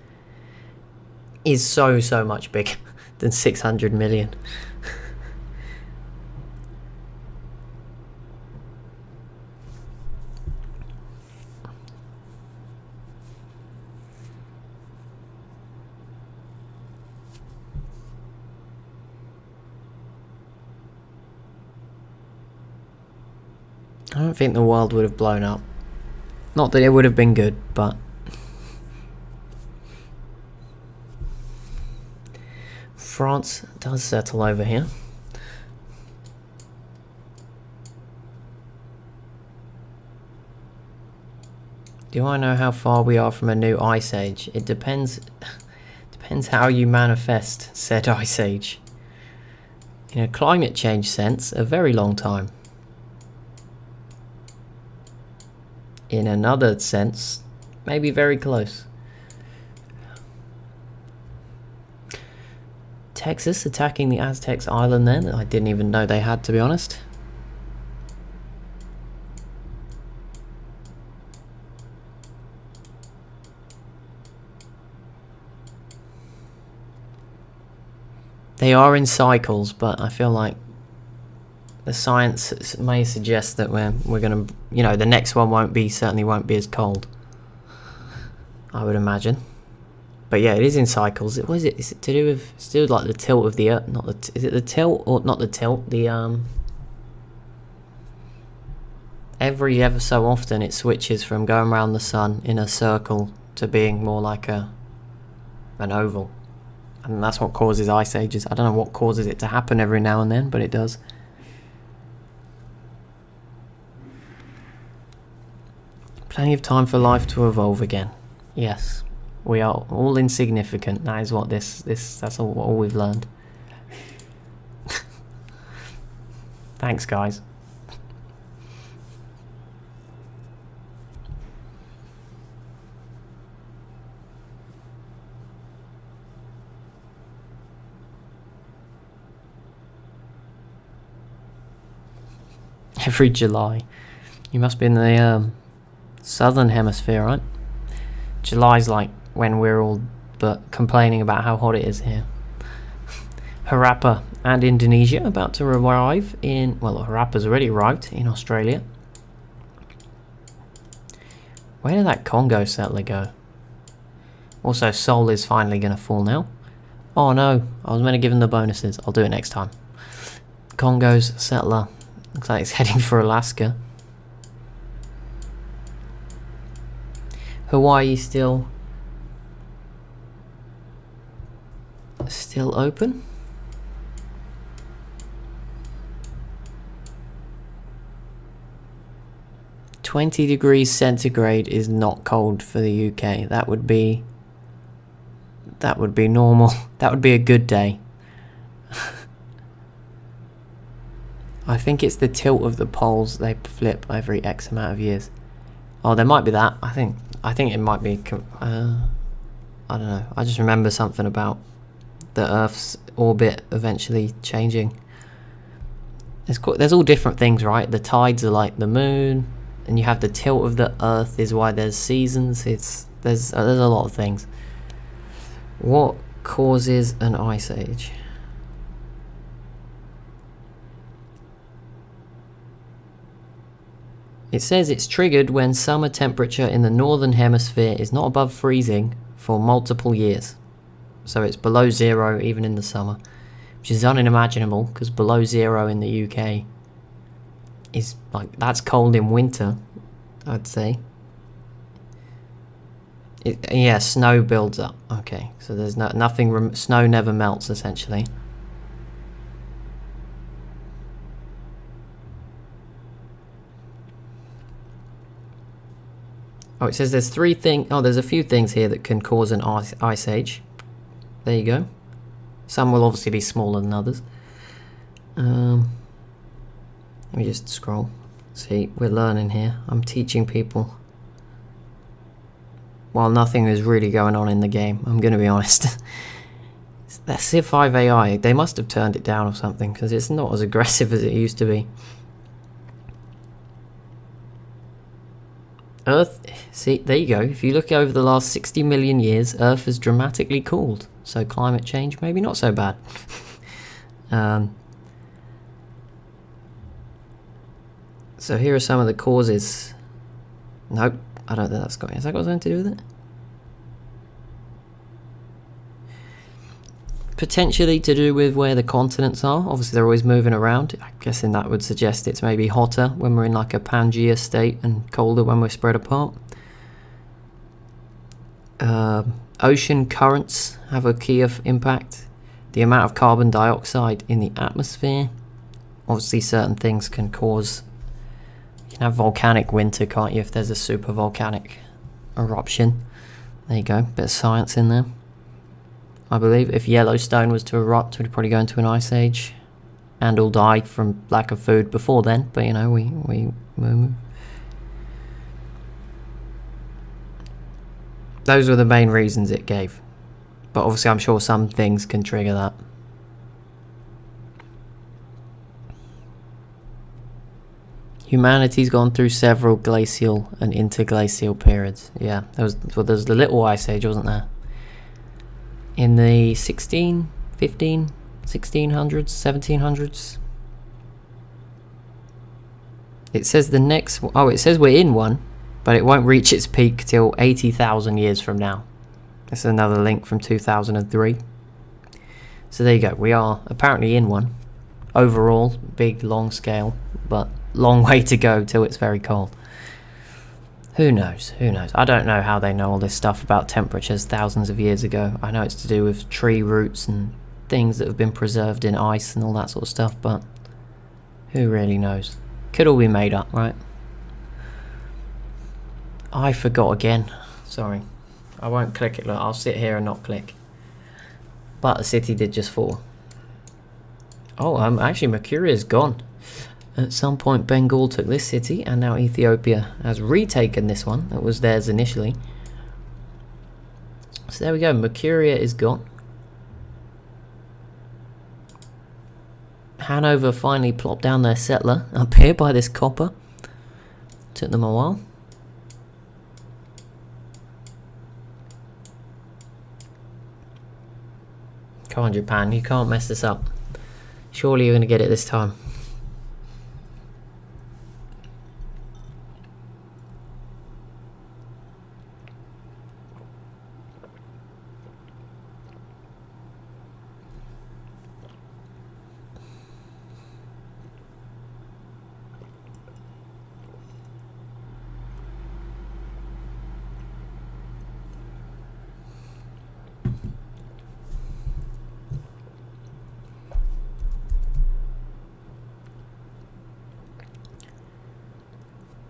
is so much bigger than 600 million. I don't think the world would have blown up. Not that it would have been good, but France does settle over here. Do I know how far we are from a new ice age? It depends how you manifest said ice age. In a climate change sense, a very long time. In another sense, maybe very close. Texas attacking the Aztecs island then. I didn't even know they had, to be honest. They are in cycles, but I feel like the science may suggest that we're gonna, you know, the next one certainly won't be as cold, I would imagine. But yeah, it is in cycles. What is it? Is it to do with? It's to do with like the tilt of the Earth? Not the. Is it the tilt or not the tilt? The Every ever so often, it switches from going around the sun in a circle to being more like an oval, and that's what causes ice ages. I don't know what causes it to happen every now and then, but it does. Plenty of time for life to evolve again. Yes, we are all insignificant. That is what that's all we've learned. Thanks, guys. Every July. You must be in the southern hemisphere, right? July's like when we're all but complaining about how hot it is here. Europa and Indonesia about to arrive in... Well, Harapa's already arrived in Australia. Where did that Congo settler go? Also, Seoul is finally going to fall now. Oh no, I was meant to give them the bonuses. I'll do it next time. Congo's settler. Looks like it's heading for Alaska. Hawaii still open. (20°C) is not cold for the UK. That would be normal. That would be a good day. I think it's the tilt of the poles. They flip every X amount of years. Oh, there might be that. I think it might be. I don't know. I just remember something about the Earth's orbit eventually changing. There's all different things, right? The tides are like the moon, and you have the tilt of the Earth is why there's seasons. There's a lot of things. What causes an ice age? It says it's triggered when summer temperature in the northern hemisphere is not above freezing for multiple years. So it's below zero even in the summer, which is unimaginable because below zero in the UK is like, that's cold in winter, I'd say. Yeah, snow builds up. Okay, so there's nothing, snow never melts essentially. Oh, it says there's there's a few things here that can cause an ice age. There you go. Some will obviously be smaller than others. Let me just scroll. See, we're learning here. I'm teaching people. While nothing is really going on in the game, I'm going to be honest. That Civ 5 AI, they must have turned it down or something, because it's not as aggressive as it used to be. Earth, see, there you go. If you look over the last 60 million years, Earth has dramatically cooled. So climate change, maybe not so bad. So here are some of the causes. Nope, I don't think that's got... Has that got something to do with it? Potentially to do with where the continents are. Obviously they're always moving around. I'm guessing that would suggest it's maybe hotter when we're in like a Pangea state and colder when we're spread apart. Ocean currents have a key impact. The amount of carbon dioxide in the atmosphere. Obviously certain things can cause... You can have volcanic winter, can't you, if there's a super volcanic eruption. There you go, bit of science in there. I believe if Yellowstone was to erupt, we'd probably go into an ice age, and all die from lack of food before then. But you know, we move. Those were the main reasons it gave, but obviously I'm sure some things can trigger that. Humanity's gone through several glacial and interglacial periods. Yeah, there was the little ice age, wasn't there? In the 1600s, 1700s. It says the next... Oh, it says we're in one, but it won't reach its peak till 80,000 years from now. This is another link from 2003. So there you go. We are apparently in one. Overall, big, long scale, but long way to go till it's very cold. Who knows? Who knows? I don't know how they know all this stuff about temperatures thousands of years ago. I know it's to do with tree roots and things that have been preserved in ice and all that sort of stuff, but who really knows? Could all be made up, right? I forgot again. Sorry. I won't click it. Look, I'll sit here and not click. But the city did just fall. Oh, actually Mercuria is gone. At some point Bengal took this city, and now Ethiopia has retaken this one that was theirs initially. So there we go, Mercuria is gone. Hanover finally plopped down their settler up here by this copper. Took them a while. Come on, Japan, you can't mess this up. Surely you're going to get it this time.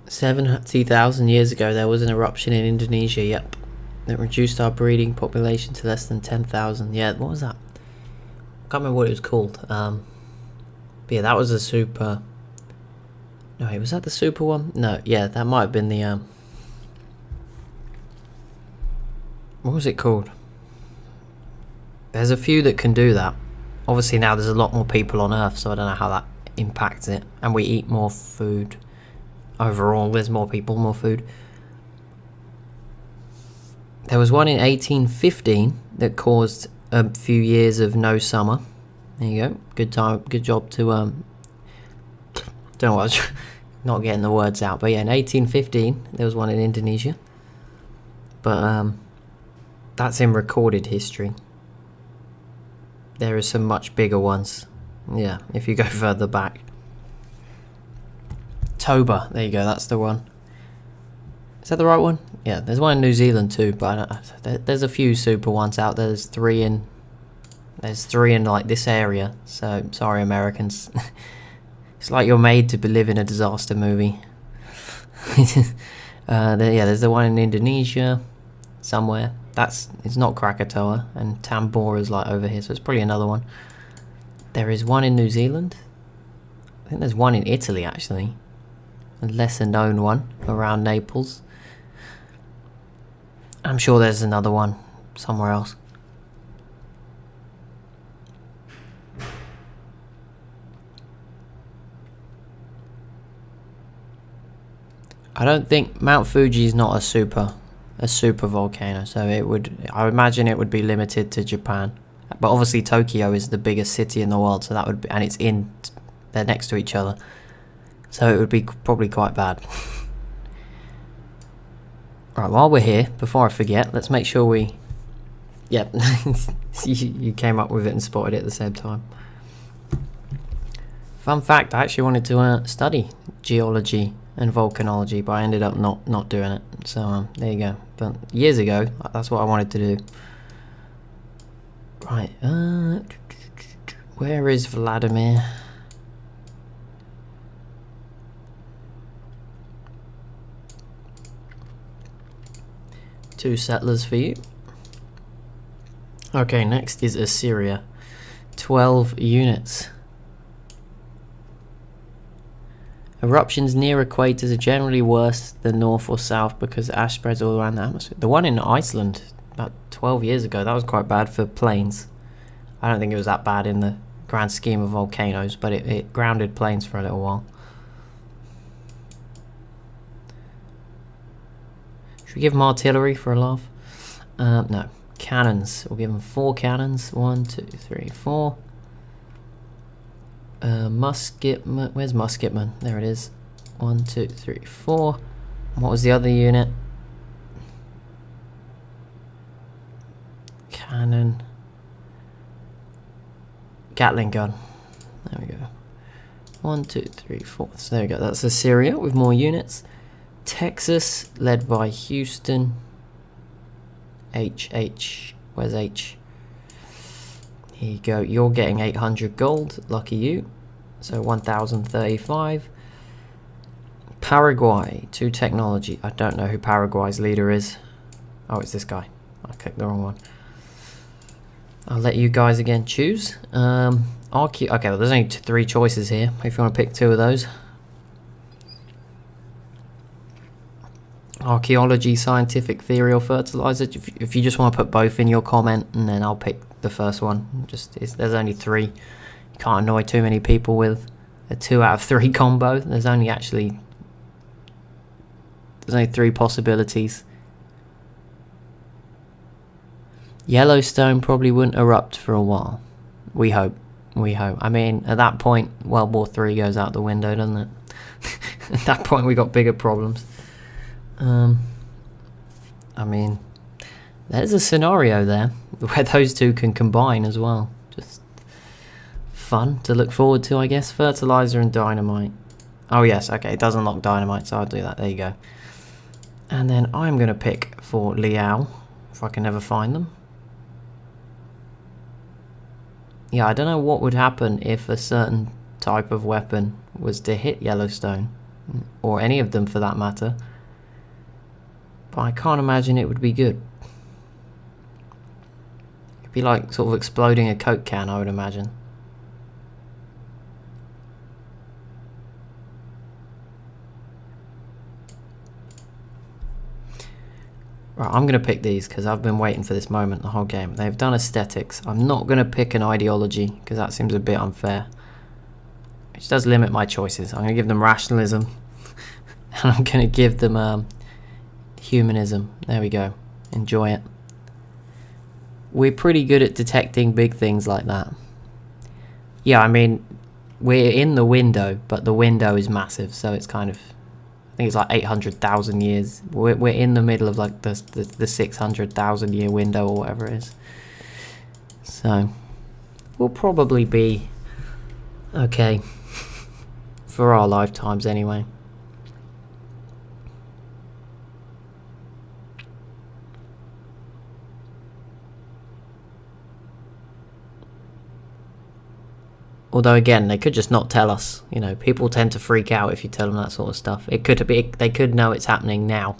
$70,000 years ago there was an eruption in Indonesia, yep. That reduced our breeding population to less than 10,000. Yeah, what was that? I can't remember what it was called. But yeah, that was a super... No, wait, was that the super one? No, yeah, that might have been the... What was it called? There's a few that can do that. Obviously now there's a lot more people on Earth, so I don't know how that impacts it. And we eat more food. Overall, there's more people, more food. There was one in 1815 that caused a few years of no summer. There you go. Good job to don't know what I was not getting the words out, but yeah, in 1815 there was one in Indonesia. But that's in recorded history. There are some much bigger ones. Yeah, if you go further back. Toba, there you go, that's the one. Is that the right one? Yeah, there's one in New Zealand too, but there's a few super ones out there. There's three in like this area. So sorry, Americans. It's like you're made to live in a disaster movie. There's the one in Indonesia somewhere. It's not Krakatoa, and Tambora is like over here, so it's probably another one. There is one in New Zealand. I think there's one in Italy actually. A lesser known one around Naples. I'm sure there's another one somewhere else. I don't think Mount Fuji is not a super volcano, so I would imagine it would be limited to Japan. But obviously Tokyo is the biggest city in the world, so that would be, and they're next to each other. So it would be probably quite bad. Right, while we're here, before I forget, let's make sure we... Yep, you came up with it and spotted it at the same time. Fun fact, I actually wanted to study geology and volcanology, but I ended up not doing it. So there you go. But years ago, that's what I wanted to do. Right, where is Vladimir? Two settlers for you. Okay, next is Assyria. 12 units. Eruptions near equators are generally worse than north or south because ash spreads all around the atmosphere. The one in Iceland about 12 years ago, that was quite bad for planes. I don't think it was that bad in the grand scheme of volcanoes, but it grounded planes for a little while. Should we give them artillery for a laugh? No. Cannons. We'll give them 4 cannons. 1, 2, 3, 4. Musketman. Where's musketman? There it is. 1, 2, 3, 4. And what was the other unit? Cannon. Gatling gun. There we go. 1, 2, 3, 4. So there we go. That's Assyria with more units. Texas, led by Houston. H. Where's H? Here you go. You're getting 800 gold. Lucky you. So 1,035. Paraguay to technology. I don't know who Paraguay's leader is. Oh, it's this guy. I clicked the wrong one. I'll let you guys again choose. Okay, well, there's only 3 choices here. If you want to pick 2 of those. Archaeology, scientific theory, or fertilizer. If you just want to put both in your comment, and then I'll pick the first one. There's only 3. You can't annoy too many people with a 2 out of 3 combo. There's only 3 possibilities. Yellowstone probably wouldn't erupt for a while. We hope. I mean, at that point, World War III goes out the window, doesn't it? At that point, we got bigger problems. I mean, there's a scenario there where those 2 can combine as well. Just fun to look forward to, I guess. Fertilizer and dynamite. Oh yes, okay, it does unlock dynamite, so I'll do that. There you go. And then I'm going to pick for Liao, if I can ever find them. Yeah, I don't know what would happen if a certain type of weapon was to hit Yellowstone, or any of them for that matter. But I can't imagine it would be good. It'd be like sort of exploding a Coke can, I would imagine. Right, I'm going to pick these because I've been waiting for this moment the whole game. They've done aesthetics. I'm not going to pick an ideology because that seems a bit unfair. Which does limit my choices. I'm going to give them rationalism. And I'm going to give them humanism. There we go. Enjoy it. We're pretty good at detecting big things like that. Yeah, I mean, we're in the window, but the window is massive, so it's kind of... I think it's like 800,000 years. We're in the middle of like the 600,000 year window or whatever it is. So we'll probably be okay for our lifetimes anyway. Although again, they could just not tell us. You know, people tend to freak out if you tell them that sort of stuff. It could be they could know it's happening now,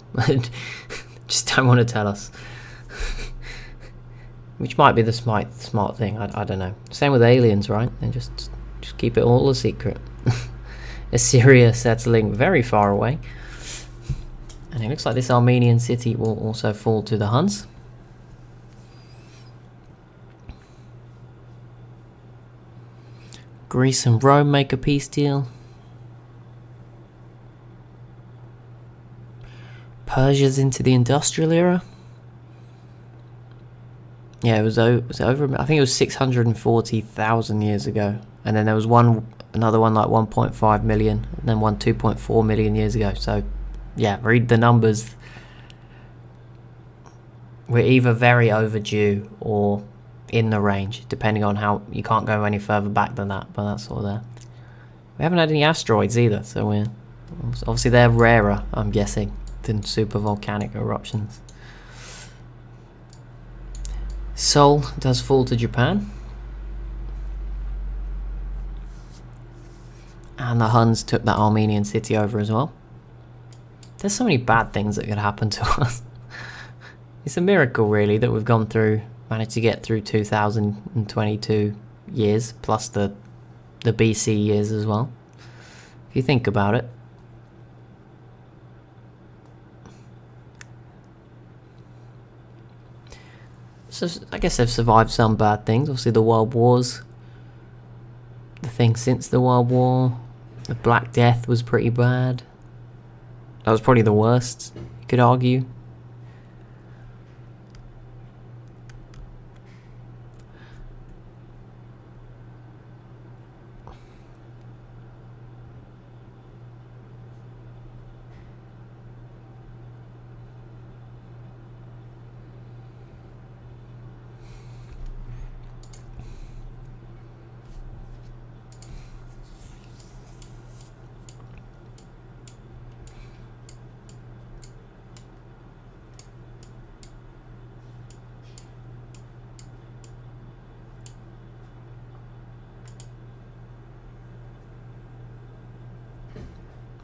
just don't want to tell us. Which might be the smart thing. I don't know. Same with aliens, right? They just keep it all a secret. Assyria settling very far away, and it looks like this Armenian city will also fall to the Huns. Greece and Rome make a peace deal. Persia's into the industrial era. Yeah, it was over. I think it was 640,000 years ago, and then there was another one like 1.5 million, and then one 2.4 million years ago. So, yeah, read the numbers. We're either very overdue or in the range, depending on how... You can't go any further back than that, but that's sort of there. We haven't had any asteroids either, so we're... Obviously they're rarer, I'm guessing, than super volcanic eruptions. Seoul does fall to Japan. And the Huns took that Armenian city over as well. There's so many bad things that could happen to us. It's a miracle, really, that we've gone through... Managed to get through 2022 years, plus the BC years as well. If you think about it. So I guess they've survived some bad things. Obviously the World Wars. The thing since the World War. The Black Death was pretty bad. That was probably the worst, you could argue.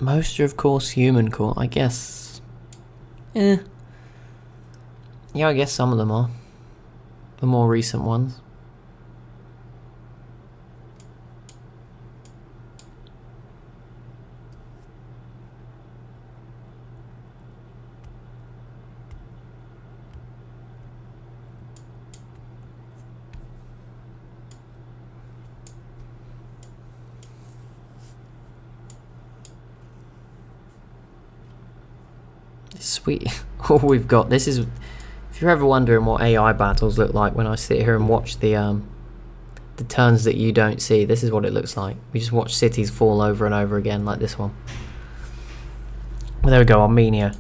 Most are, of course, human core. I guess. Yeah, I guess some of them are. The more recent ones. Sweet. All we've got. This is. If you're ever wondering what AI battles look like when I sit here and watch the turns that you don't see, this is what it looks like. We just watch cities fall over and over again, like this one. Well, there we go. Armenia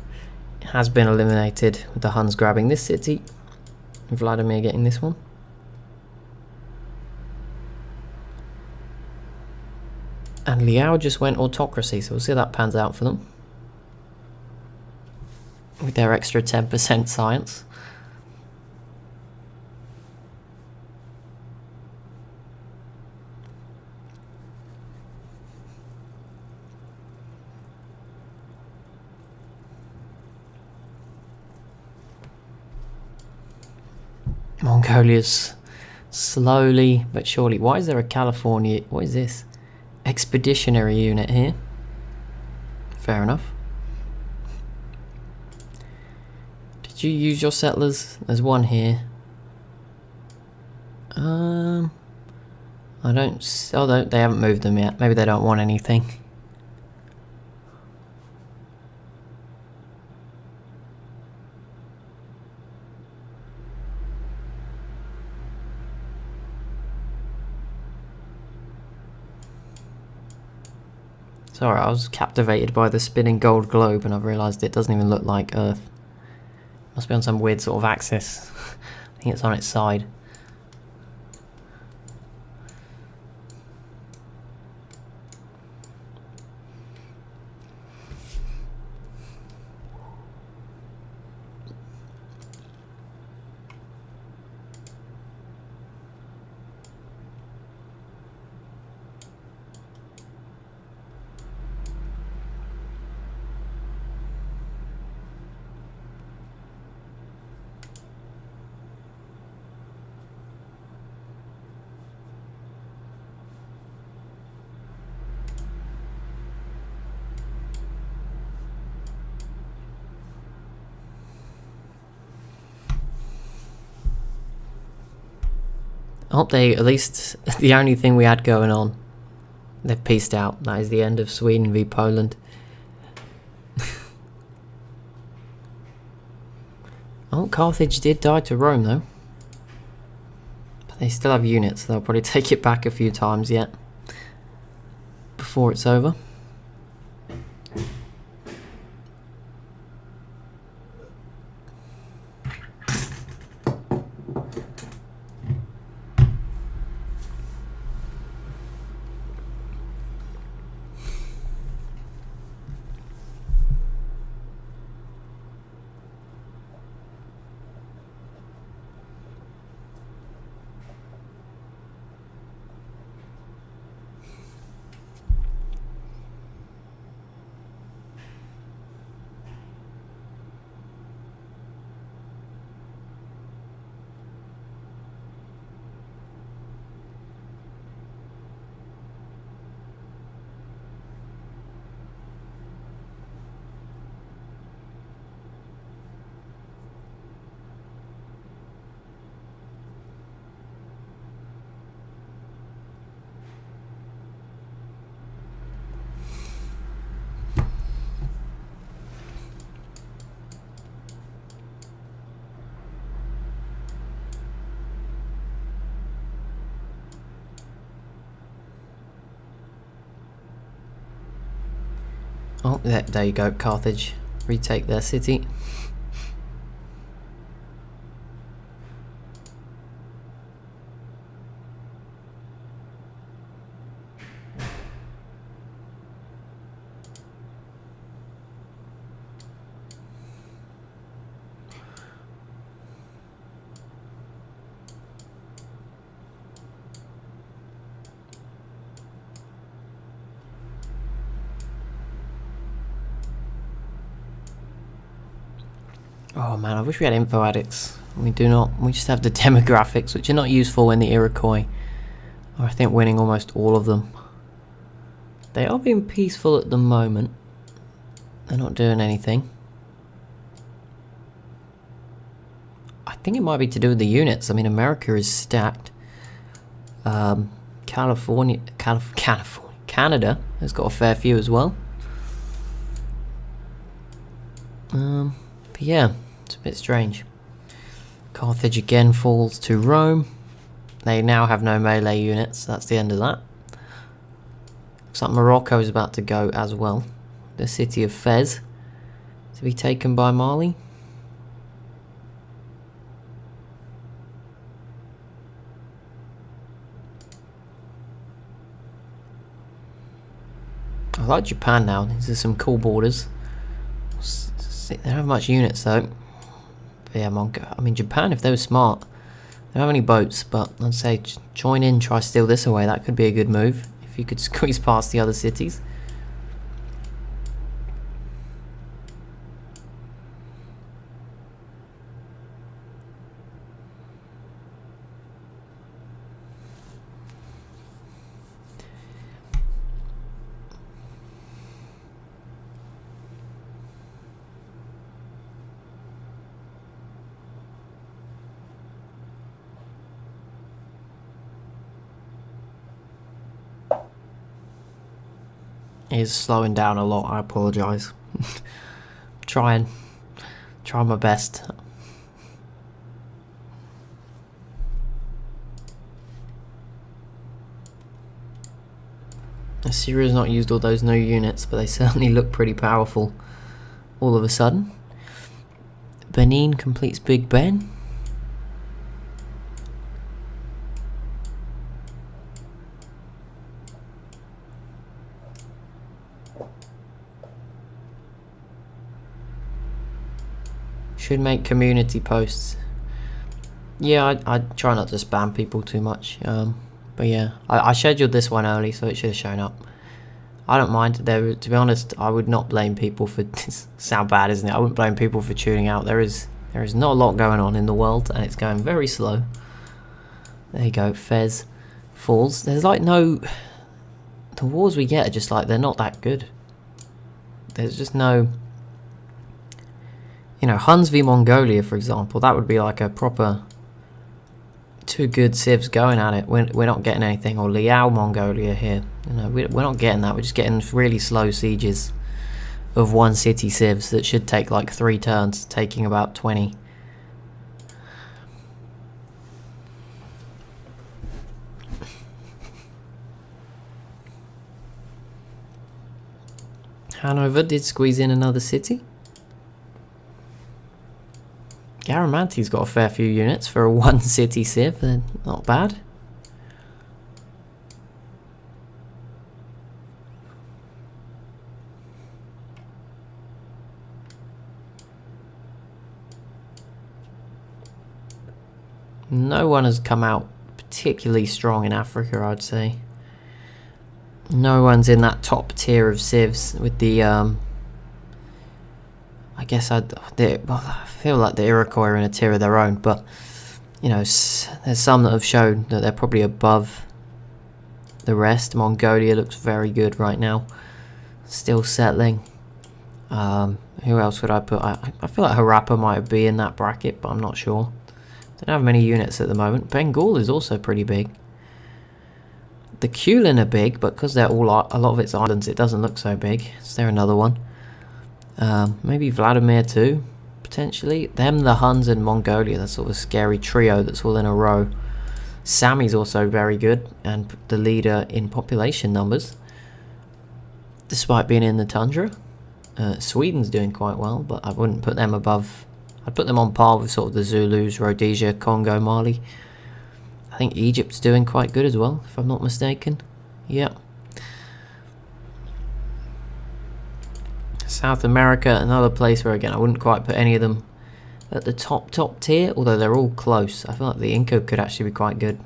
has been eliminated with the Huns grabbing this city. Vladimir getting this one. And Liao just went autocracy, so we'll see how that pans out for them. With their extra 10% science. Mongolia's slowly but surely. Why is there a California? What is this? Expeditionary unit here. Fair enough. Did you use your settlers? There's one here. I don't. Oh, they haven't moved them yet. Maybe they don't want anything. Sorry, I was captivated by the spinning gold globe and I've realised it doesn't even look like Earth. Must be on some weird sort of axis. I think it's on its side. Oh, they, at least the only thing we had going on, they've pieced out. That is the end of Sweden v Poland. Oh, Carthage did die to Rome though. But they still have units, so they'll probably take it back a few times yet before it's over. Oh, there you go, Carthage. Retake their city. Oh man, I wish we had info addicts. We do not. We just have the demographics, which are not useful when the Iroquois are, I think, winning almost all of them. They are being peaceful at the moment. They're not doing anything. I think it might be to do with the units. I mean, America is stacked. Canada has got a fair few as well. But yeah, it's a bit strange. Carthage again falls to Rome. They now have no melee units. That's the end of that. Looks like Morocco is about to go as well. The city of Fez to be taken by Mali. I like Japan now. These are some cool borders. They don't have much units though. But yeah, I mean, Japan, if they were smart, they don't have any boats, but I'd say join in, try steal this away. That could be a good move if you could squeeze past the other cities. Is slowing down a lot. I apologise. Try my best. Assyria's not used all those new units, but they certainly look pretty powerful all of a sudden. Benin completes Big Ben. Should make community posts. Yeah, I try not to spam people too much. But yeah, I scheduled this one early, so it should have shown up. I don't mind. To be honest, I would not blame people for. Sound bad, isn't it? I wouldn't blame people for tuning out. There is not a lot going on in the world, and it's going very slow. There you go. Fez falls. There's like no. The wars we get are just like they're not that good. There's just no. You know, Huns v Mongolia, for example, that would be like a proper two good civs going at it. We're not getting anything. Or Liao Mongolia here. You know, we're not getting that. We're just getting really slow sieges of one city civs that should take like 3 turns, taking about 20. Hanover did squeeze in another city. Garamanti's got a fair few units for a one city civ. They're not bad. No one has come out particularly strong in Africa, I'd say. No one's in that top tier of civs with the I guess I feel like the Iroquois are in a tier of their own, but you know, there's some that have shown that they're probably above the rest. Mongolia looks very good right now, still settling. Who else would I put? I feel like Harappa might be in that bracket, but I'm not sure. Don't have many units at the moment. Bengal is also pretty big. The Kulin are big, but because they're all a lot of it's islands, it doesn't look so big. Is there another one? Maybe Vladimir too, potentially. Them, the Huns, and Mongolia. That's sort of a scary trio that's all in a row. Sami's also very good and the leader in population numbers, despite being in the tundra. Sweden's doing quite well, but I wouldn't put them above. I'd put them on par with sort of the Zulus, Rhodesia, Congo, Mali. I think Egypt's doing quite good as well, if I'm not mistaken. Yeah. South America, another place where, again, I wouldn't quite put any of them at the top tier, although they're all close. I feel like the Inca could actually be quite good.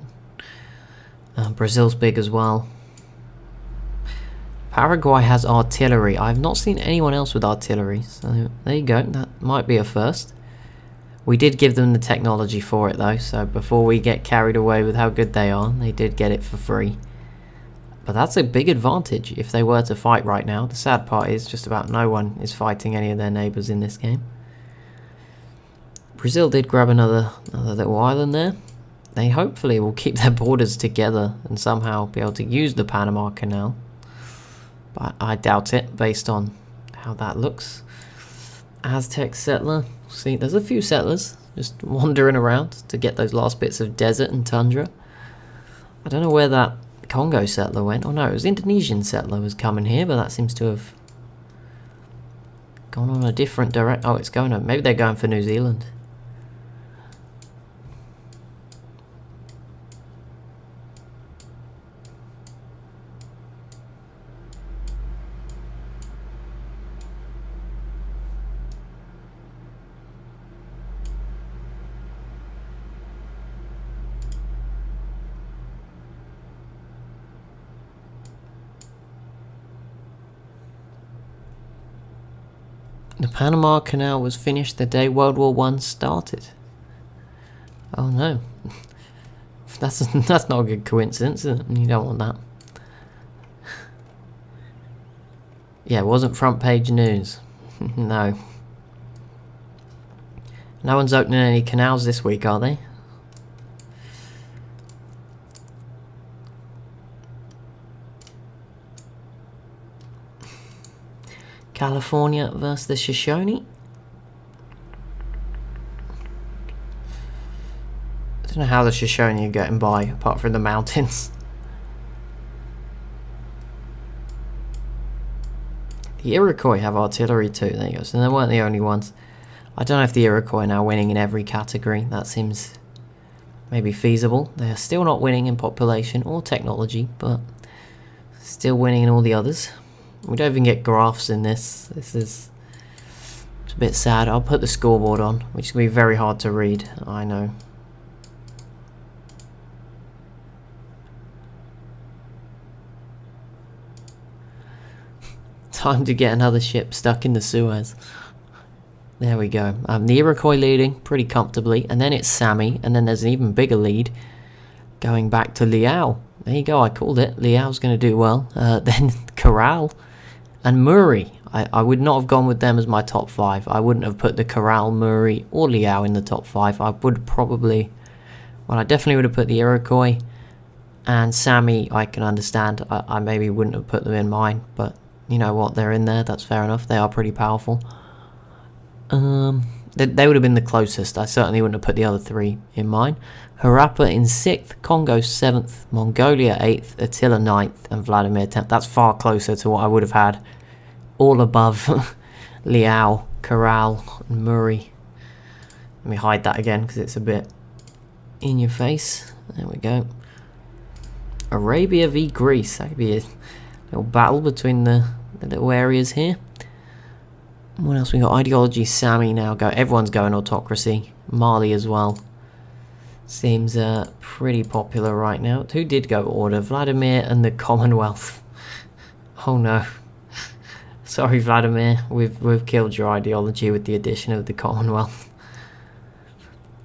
Brazil's big as well. Paraguay has artillery. I've not seen anyone else with artillery, so there you go. That might be a first. We did give them the technology for it though, so before we get carried away with how good they are, they did get it for free. But that's a big advantage if they were to fight right now. The sad part is just about no one is fighting any of their neighbours in this game. Brazil did grab another little island there. They hopefully will keep their borders together and somehow be able to use the Panama Canal. But I doubt it based on how that looks. Aztec settler. See, there's a few settlers just wandering around to get those last bits of desert and tundra. I don't know where that Congo settler went. Oh no, it was Indonesian settler was coming here, but that seems to have gone on a different direction. Oh, it's going on. Maybe they're going for New Zealand. The Panama Canal was finished the day World War I started. Oh no. That's not a good coincidence, is it? You don't want that. Yeah, it wasn't front page news. No. No one's opening any canals this week, are they? California versus the Shoshone. I don't know how the Shoshone are getting by, apart from the mountains. The Iroquois have artillery too, there you go, so they weren't the only ones. I don't know if the Iroquois are now winning in every category, that seems maybe feasible. They are still not winning in population or technology, but still winning in all the others. We don't even get graphs in this. It's a bit sad. I'll put the scoreboard on, which is going to be very hard to read, I know. Time to get another ship stuck in the Suez. There we go. The Iroquois leading pretty comfortably, and then it's Sammy, and then there's an even bigger lead going back to Liao. There you go, I called it. Liao's going to do well. Then Corral and Murray. I would not have gone with them as my top 5. I wouldn't have put the Corral, Murray, or Liao in the top 5. I would probably... Well, I definitely would have put the Iroquois. And Sammy, I can understand. I maybe wouldn't have put them in mine, but you know what? They're in there. That's fair enough. They are pretty powerful. They would have been the closest. I certainly wouldn't have put the other 3 in mine. Harappa in 6th, Congo 7th, Mongolia 8th, Attila 9th, and Vladimir 10th. That's far closer to what I would have had. All above Liao, Corral, and Murray. Let me hide that again because it's a bit in your face. There we go. Arabia v Greece. That could be a little battle between the little areas here. What else we got? Ideology, Sammy now go. Everyone's going autocracy. Mali as well. Seems pretty popular right now. Who did go order? Vladimir and the Commonwealth. Oh no. Sorry Vladimir, we've killed your ideology with the addition of the Commonwealth.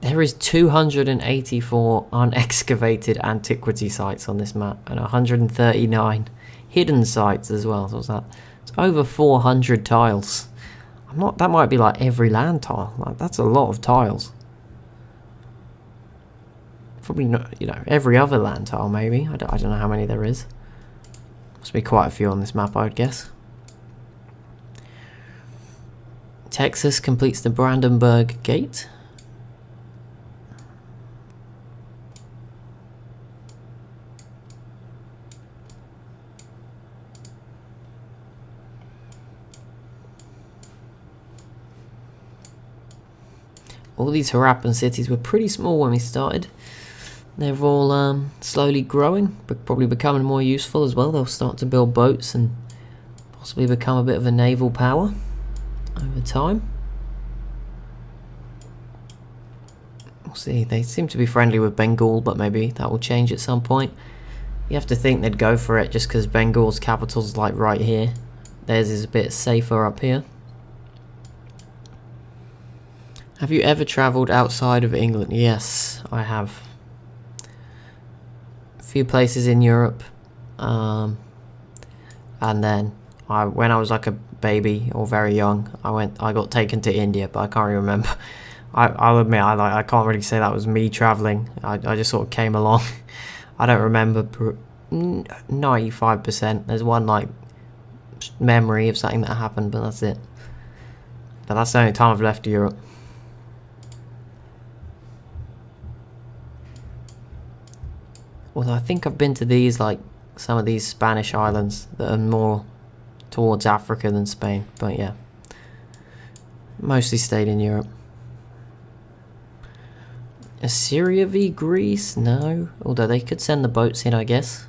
There is 284 unexcavated antiquity sites on this map and 139 hidden sites as well. So what's that? It's over 400 tiles. That might be like every land tile. Like, that's a lot of tiles. Probably not, you know, every other land tile maybe. I don't know how many there is. Must be quite a few on this map, I would guess. Texas completes the Brandenburg Gate. All these Harappan cities were pretty small when we started. They're all slowly growing, but probably becoming more useful as well. They'll start to build boats and possibly become a bit of a naval power over time. We'll see. They seem to be friendly with Bengal, but maybe that will change at some point. You have to think they'd go for it just because Bengal's capital's like right here. Theirs is a bit safer up here. Have you ever travelled outside of England? Yes, I have. A few places in Europe. And then when I was like a baby or very young, I got taken to India, but I can't really remember. I'll admit I can't really say that was me travelling. I just sort of came along. I don't remember 95%. There's one like memory of something that happened, but that's it. But that's the only time I've left Europe. Although I think I've been to these, like some of these Spanish islands that are more towards Africa than Spain, but yeah, mostly stayed in Europe. Assyria v Greece? No, although they could send the boats in, I guess.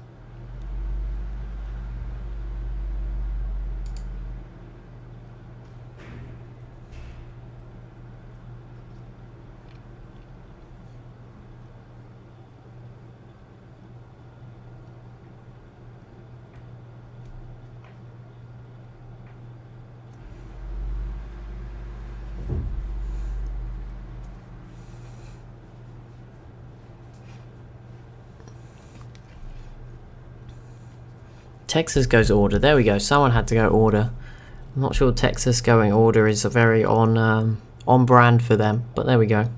Texas goes order. There we go. Someone had to go order. I'm not sure Texas going order is a very on brand for them, but there we go.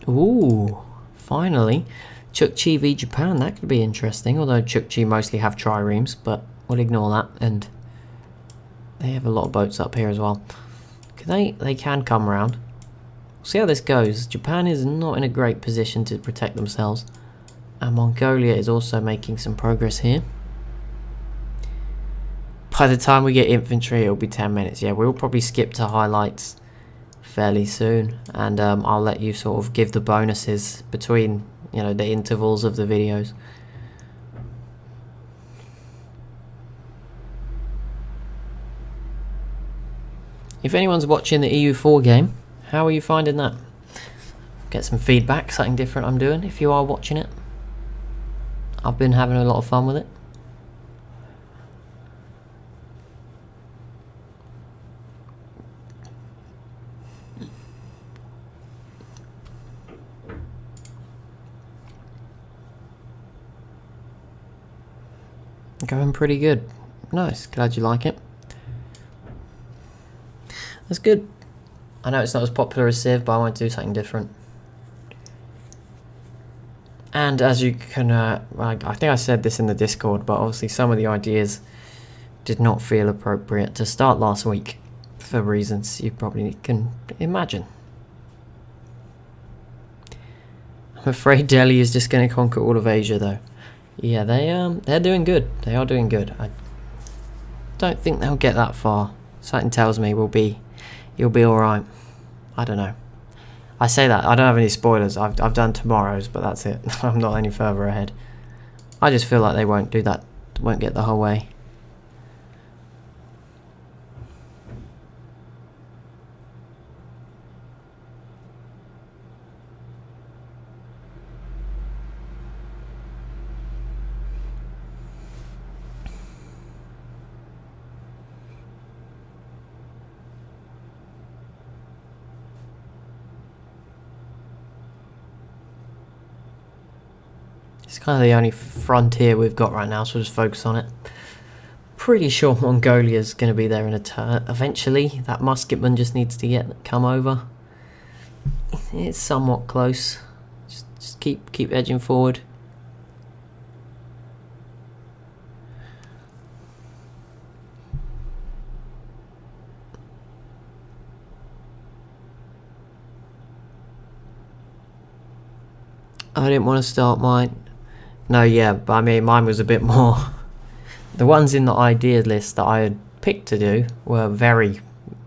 Ooh, finally. Chukchi v Japan, that could be interesting, although Chukchi mostly have triremes, but we'll ignore that, and they have a lot of boats up here as well. They can come around. We'll see how this goes. Japan is not in a great position to protect themselves, and Mongolia is also making some progress here. By the time we get infantry, it'll be 10 minutes. Yeah, we'll probably skip to highlights fairly soon, and I'll let you sort of give the bonuses between, you know, the intervals of the videos. If anyone's watching the EU4 game, how are you finding that? Get some feedback, something different I'm doing if you are watching it. I've been having a lot of fun with it. Going pretty good. Nice, glad you like it. That's good. I know it's not as popular as Civ, but I want to do something different. And as you can, I think I said this in the Discord, but obviously some of the ideas did not feel appropriate to start last week for reasons you probably can imagine. I'm afraid Delhi is just going to conquer all of Asia, though. Yeah, they're doing good. They are doing good. I don't think they'll get that far. Something tells me you'll be alright. I don't know. I say that, I don't have any spoilers. I've done tomorrow's, but that's it. I'm not any further ahead. I just feel like they won't do that, won't get the whole way. It's kind of the only frontier we've got right now, so we'll just focus on it. Pretty sure Mongolia's going to be there in a turn. Eventually, that musketman just needs to come over. It's somewhat close. Just keep edging forward. I didn't want to start mine. No, yeah, but I mean, mine was a bit more... The ones in the idea list that I had picked to do were very,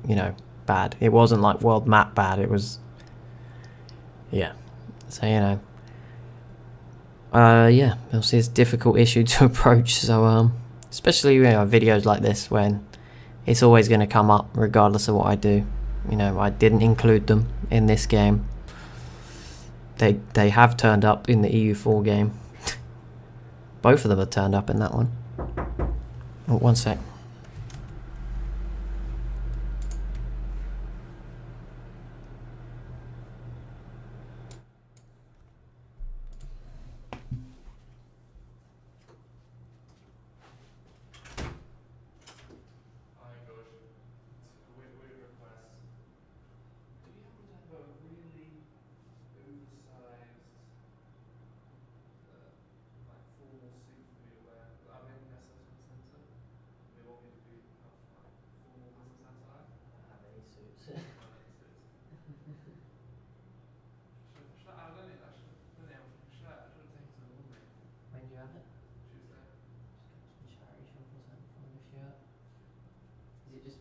you know, bad. It wasn't like world map bad, it was... Yeah, so, you know... yeah, obviously it's a difficult issue to approach, so, especially, you know, videos like this when it's always going to come up regardless of what I do. You know, I didn't include them in this game. They have turned up in the EU4 game. Both of them have turned up in that one. Oh, one sec.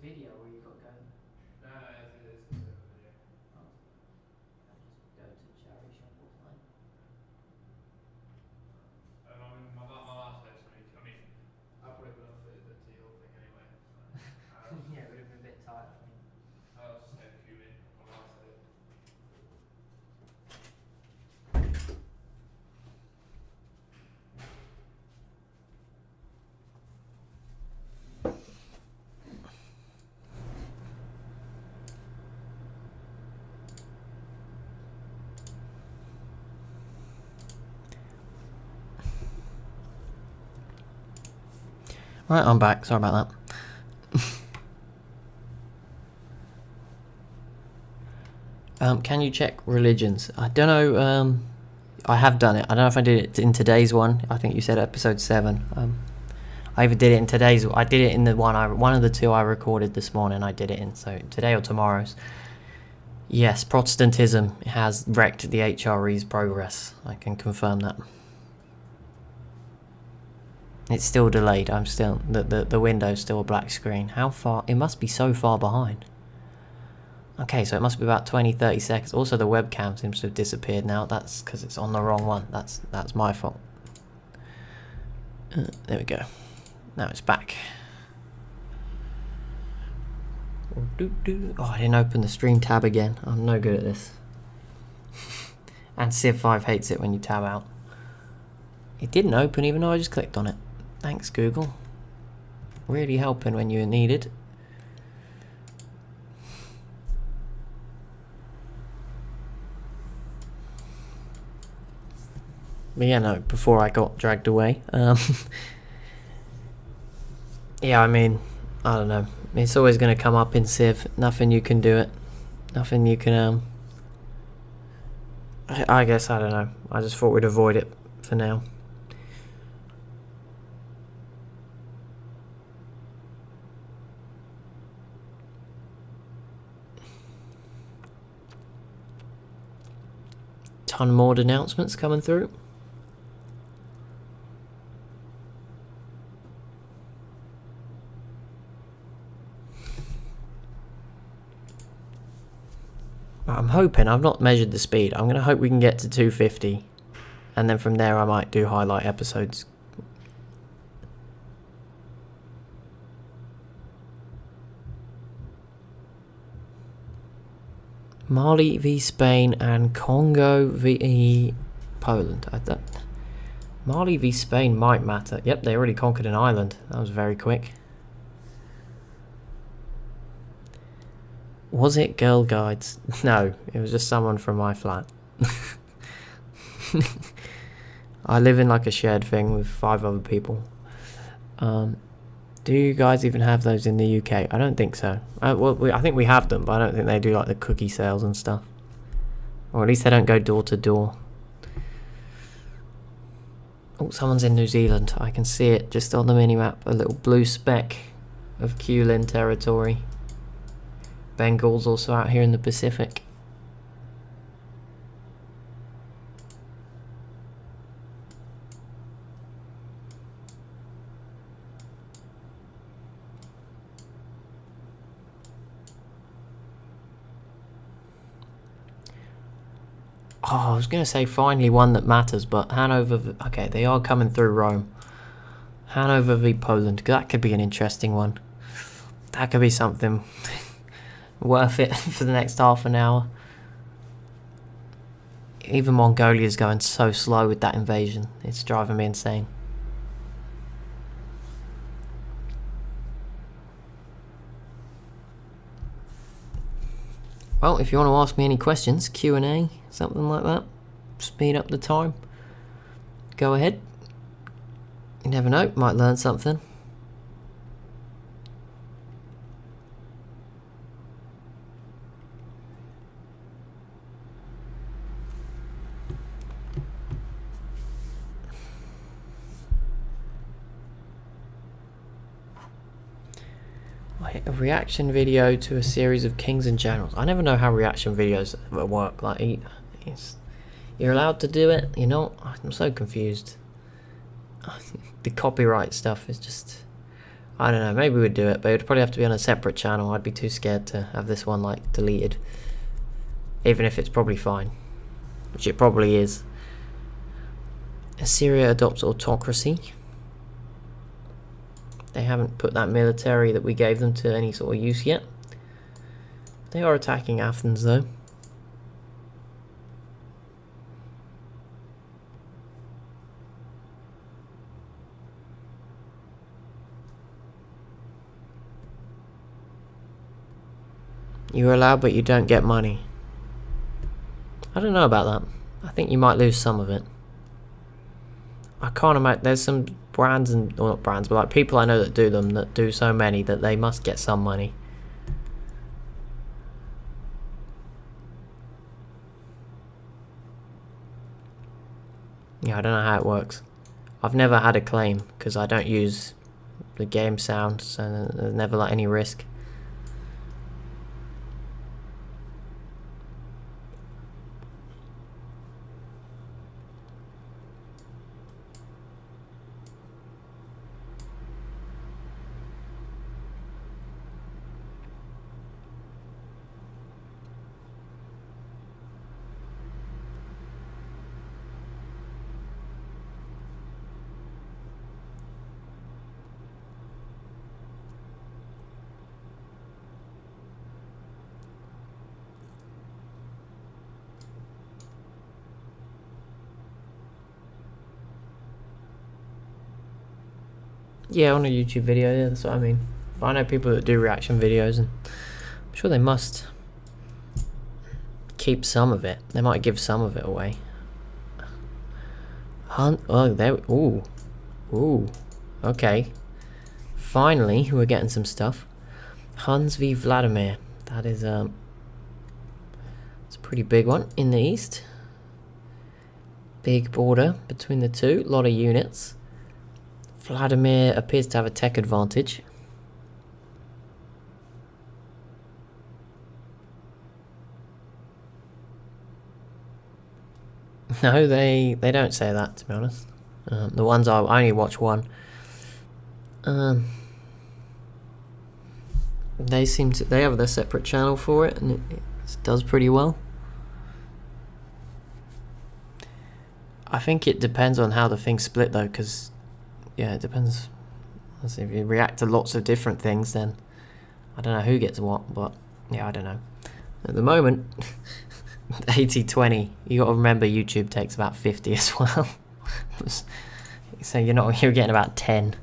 Video where you got to go? No, it's a video. Oh. I'll just go to charity shop or something. I mean, my last next week, I mean, I probably would have fitted the teal thing anyway. So, yeah, it would have been a bit tight, I think. I was just saying cumin on my last day. Right, I'm back. Sorry about that. Can you check religions? I don't know. I have done it. I don't know if I did it in today's one. I think you said episode 7. I either did it in today's. I did it in the one of the 2 I recorded this morning. I did it in today or tomorrow's. Yes, Protestantism has wrecked the HRE's progress. I can confirm that. It's still delayed. I'm still the window's still a black screen. How far? It must be so far behind. Okay, so it must be about 20-30 seconds. Also, the webcam seems to have disappeared now. That's because it's on the wrong one. That's my fault. There we go. Now it's back. Oh, I didn't open the stream tab again. I'm no good at this. And Civ 5 hates it when you tab out. It didn't open even though I just clicked on it. Thanks, Google. Really helping when you need it. But yeah, no, before I got dragged away. Yeah, I mean, I don't know. It's always going to come up in Civ. Nothing you can do it. Nothing you can, I guess, I don't know. I just thought we'd avoid it for now. Ton more announcements coming through. I'm hoping, I've not measured the speed, I'm going to hope we can get to 250 and then from there I might do highlight episodes. Mali v Spain and Congo v Poland. Mali v Spain might matter. Yep, they already conquered an island. That was very quick. Was it Girl Guides? No, it was just someone from my flat. I live in like a shared thing with 5 other people. Do you guys even have those in the UK? I don't think so. Well, I think we have them, but I don't think they do like the cookie sales and stuff. Or at least they don't go door to door. Oh, someone's in New Zealand. I can see it just on the minimap. A little blue speck of Kulin territory. Bengal's also out here in the Pacific. Oh, I was going to say finally one that matters, but Hanover... Okay, they are coming through Rome. Hanover v Poland. That could be an interesting one. That could be something worth it for the next half an hour. Even Mongolia's going so slow with that invasion. It's driving me insane. Well, if you want to ask me any questions, Q&A, something like that, speed up the time, go ahead. You never know, might learn something. A reaction video to a series of kings and generals. I never know how reaction videos work. Like, you're allowed to do it, you know? I'm so confused. The copyright stuff is just, I don't know, maybe we'd do it, but it would probably have to be on a separate channel. I'd be too scared to have this one like deleted, even if it's probably fine, which it probably is. Assyria adopts autocracy. They haven't put that military that we gave them to any sort of use yet. They are attacking Athens though. You're allowed, but you don't get money. I don't know about that. I think you might lose some of it. I can't imagine. There's some brands, and or not brands, but like people I know that do them, that do so many that they must get some money. Yeah, I don't know how it works. I've never had a claim because I don't use the game sound, so there's never like any risk. Yeah, on a YouTube video, yeah, that's what I mean. But I know people that do reaction videos, and I'm sure they must keep some of it. They might give some of it away. Oh, there. Ooh. Okay. Finally, we're getting some stuff. Huns v Vladimir. That is it's a pretty big one in the east. Big border between the two. A lot of units. Vladimir appears to have a tech advantage. No, they don't say that, to be honest. The ones I only watch one. They have their separate channel for it, and it does pretty well. I think it depends on how the thing's split though, because yeah, it depends. If you react to lots of different things, then I don't know who gets what, but yeah, I don't know. At the moment, 80-20. You got to remember YouTube takes about 50 as well. So you're getting about 10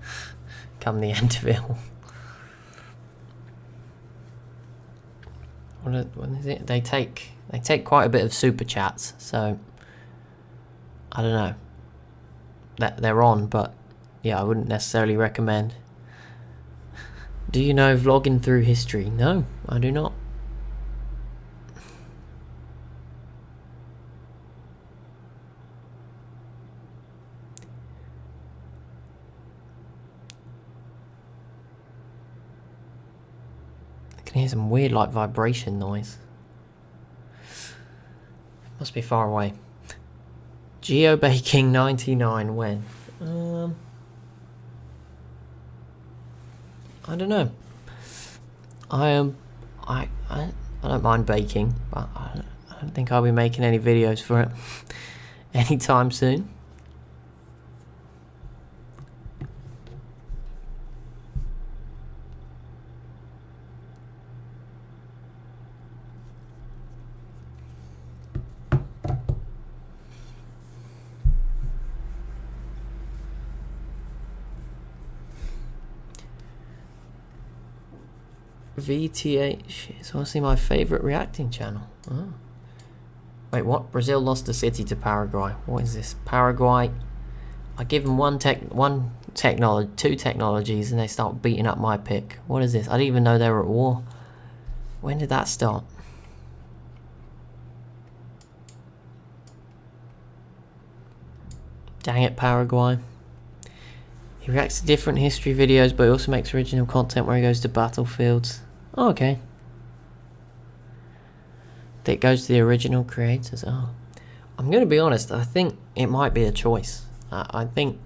come the end of it all. What is it? They take quite a bit of super chats, so I don't know. That they're on, but yeah, I wouldn't necessarily recommend. Do you know vlogging through history? No, I do not. I can hear some weird like vibration noise. Must be far away. Geobaking 99 when? I don't know. I don't mind baking, but I don't think I'll be making any videos for it anytime soon. VTH. It's honestly my favourite reacting channel. Oh. Wait, what? Brazil lost a city to Paraguay. What is this? Paraguay. I give them two technologies, and they start beating up my pick. What is this? I didn't even know they were at war. When did that start? Dang it, Paraguay. He reacts to different history videos, but he also makes original content where he goes to battlefields. Oh, okay. It goes to the original creators. Oh, I'm going to be honest. I think it might be a choice. I think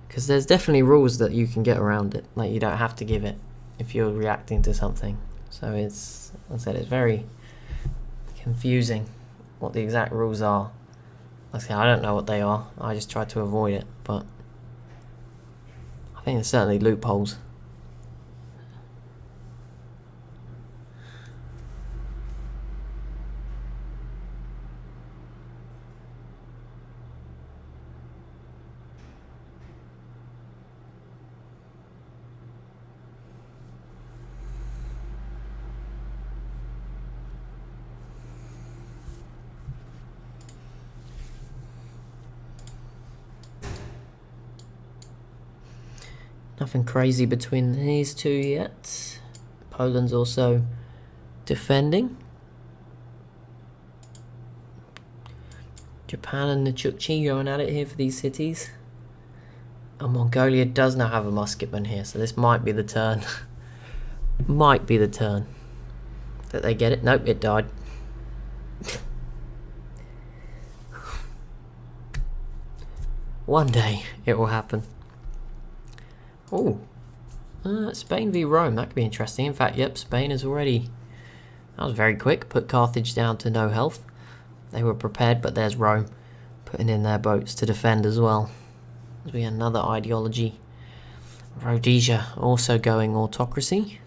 because there's definitely rules that you can get around it. Like you don't have to give it if you're reacting to something. So it's, as I said, it's very confusing what the exact rules are. Like I said, I don't know what they are. I just try to avoid it, but I think there's certainly loopholes. Nothing crazy between these two yet. Poland's also defending. Japan and the Chukchi going at it here for these cities. And Mongolia does now have a musketman here, so this might be the turn. Might be the turn that they get it. Nope, it died. One day it will happen. Oh, Spain v Rome, that could be interesting. In fact, yep, Spain is already, that was very quick, put Carthage down to no health. They were prepared, but there's Rome putting in their boats to defend as well. There's be another ideology. Rhodesia also going autocracy.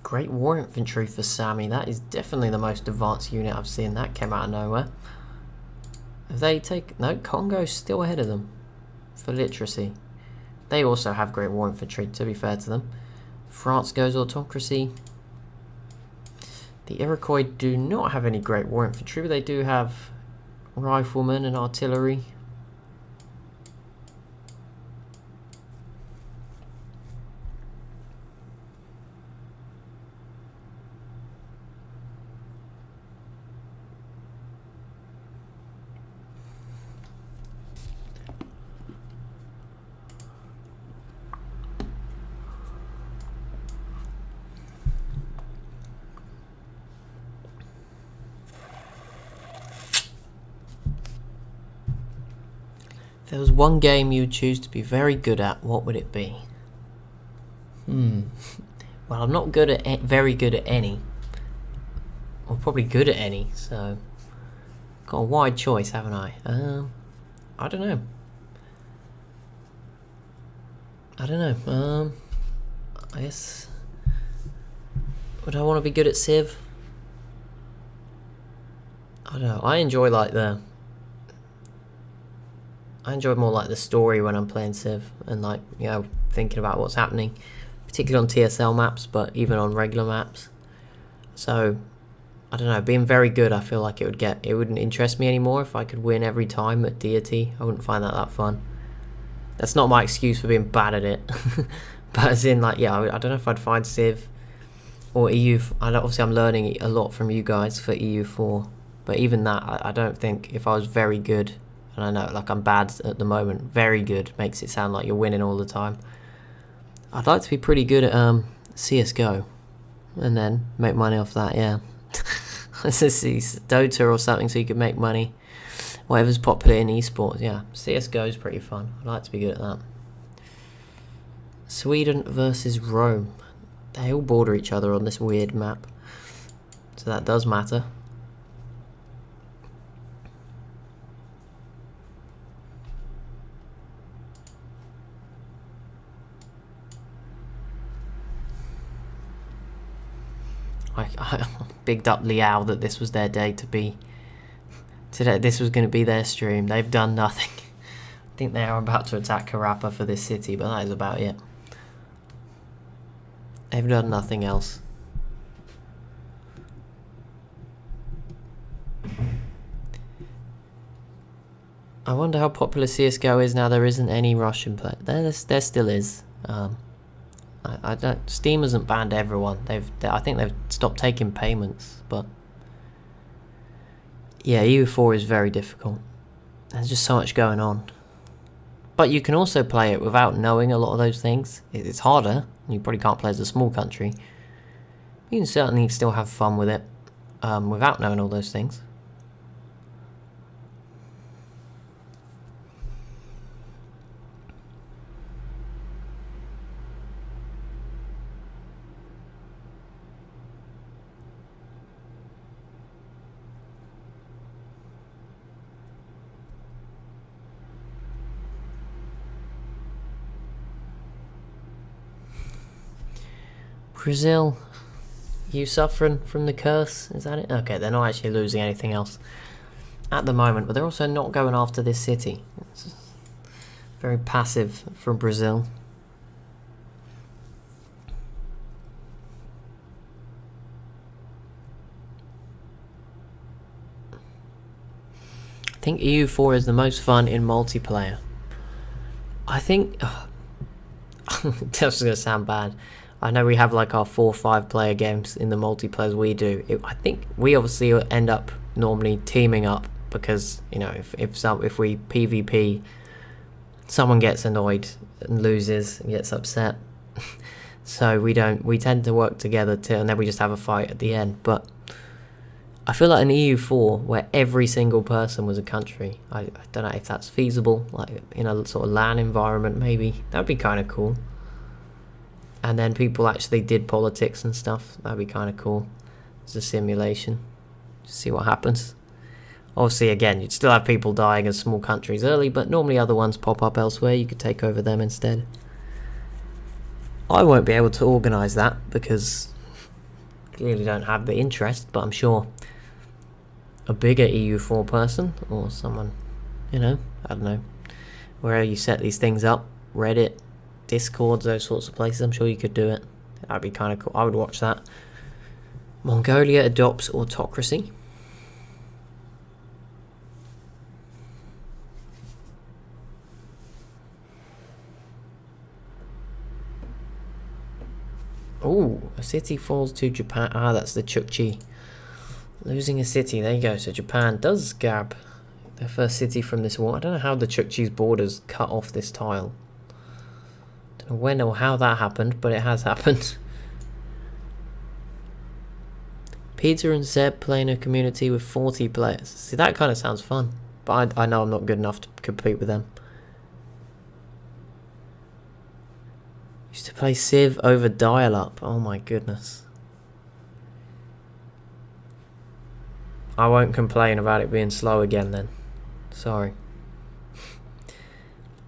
Great War Infantry for Sami. That is definitely the most advanced unit I've seen. That came out of nowhere. Have they taken... No, Congo's still ahead of them for literacy. They also have Great War Infantry, to be fair to them. France goes autocracy. The Iroquois do not have any Great War Infantry, but they do have riflemen and artillery. If there was one game you would choose to be very good at, what would it be? Well, I'm not good at very good at any. Or probably good at any, so got a wide choice, haven't I? I don't know. I guess, would I want to be good at Civ? I don't know. I enjoy more like the story when I'm playing Civ, and like, you know, thinking about what's happening, particularly on TSL maps, but even on regular maps. So I don't know, being very good, I feel like it wouldn't interest me anymore if I could win every time at deity. I wouldn't find that fun. That's not my excuse for being bad at it. But as in, like, yeah, I don't know if I'd find Civ or EU. Obviously I'm learning a lot from you guys for EU4, but even that, I don't think if I was very good, and I know like I'm bad at the moment, very good makes it sound like you're winning all the time. I'd like to be pretty good at CSGO and then make money off that, yeah. Let's just see, Dota or something so you can make money. Whatever's popular in esports, yeah. CSGO is pretty fun. I'd like to be good at that. Sweden versus Rome. They all border each other on this weird map. So that does matter. I bigged up Liao that this was their day to be. Today, this was going to be their stream. They've done nothing. I think they are about to attack Europa for this city, but that is about it. They've done nothing else. I wonder how popular CSGO is now there isn't any Russian play. There still is. I don't. Steam hasn't banned everyone. I think they've stopped taking payments, but yeah, EU4 is very difficult. There's just so much going on. But you can also play it without knowing a lot of those things. It's harder. You probably can't play as a small country. You can certainly still have fun with it without knowing all those things. Brazil, you suffering from the curse? Is that it? Okay, they're not actually losing anything else at the moment, but they're also not going after this city. It's very passive from Brazil. I think EU4 is the most fun in multiplayer. I think... that's going to sound bad. I know we have like our 4 or 5 player games in the multiplayers we do. I think we obviously end up normally teaming up because, you know, if we PvP, someone gets annoyed and loses and gets upset. So we tend to work together and then we just have a fight at the end. But I feel like an EU4 where every single person was a country, I don't know if that's feasible, like in a sort of LAN environment maybe. That'd be kind of cool. And then people actually did politics and stuff. That'd be kind of cool. It's a simulation. Just see what happens. Obviously, again, you'd still have people dying in small countries early, but normally other ones pop up elsewhere. You could take over them instead. I won't be able to organise that because I clearly don't have the interest, but I'm sure a bigger EU4 person or someone, you know, I don't know, where you set these things up, Reddit, Discord, those sorts of places, I'm sure you could do it. That'd be kind of cool. I would watch that. Mongolia adopts autocracy. Oh, a city falls to Japan. Ah, that's the Chukchi. Losing a city. There you go. So Japan does grab their first city from this war. I don't know how the Chukchi's borders cut off this tile. Don't know when or how that happened, but it has happened. Peter and Seb playing a community with 40 players. See, that kind of sounds fun. But I know I'm not good enough to compete with them. Used to play Civ over dial-up. Oh my goodness. I won't complain about it being slow again then. Sorry.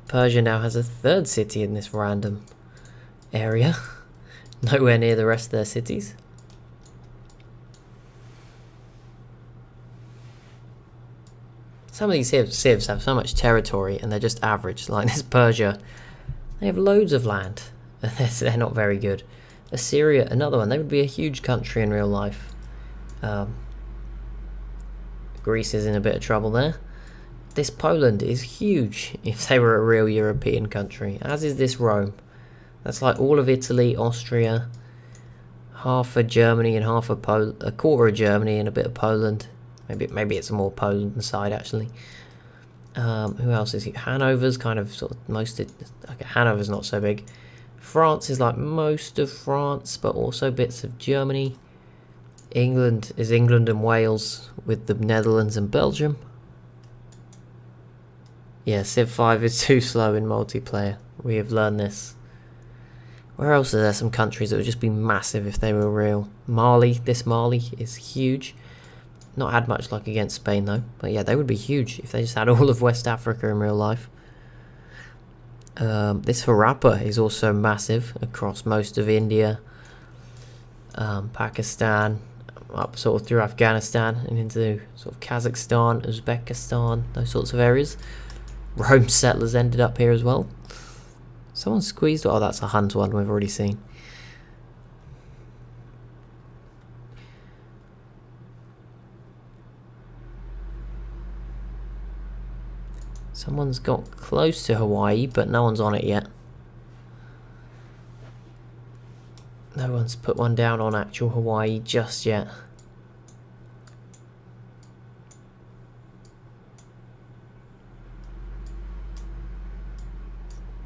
Persia now has a third city in this random area. Nowhere near the rest of their cities. Some of these civs have so much territory and they're just average. Like this Persia, they have loads of land. They're not very good. Assyria, another one. They would be a huge country in real life. Greece is in a bit of trouble there. This Poland is huge if they were a real European country, as is this Rome. That's like all of Italy, Austria, half of Germany and half of a quarter of Germany and a bit of Poland. Maybe it's more Poland side actually. Who else is here? Hanover's kind of sort of okay, Hanover's not so big. France is like most of France, but also bits of Germany. England is England and Wales with the Netherlands and Belgium. Yeah, Civ 5 is too slow in multiplayer. We have learned this. Where else are there some countries that would just be massive if they were real? Mali. This Mali is huge. Not had much luck against Spain though. But yeah, they would be huge if they just had all of West Africa in real life. This Europa is also massive across most of India, Pakistan, up sort of through Afghanistan and into sort of Kazakhstan, Uzbekistan, those sorts of areas. Rome settlers ended up here as well. Someone squeezed. Oh, that's a Hunt one we've already seen. Someone's got close to Hawaii, but no one's on it yet. No one's put one down on actual Hawaii just yet.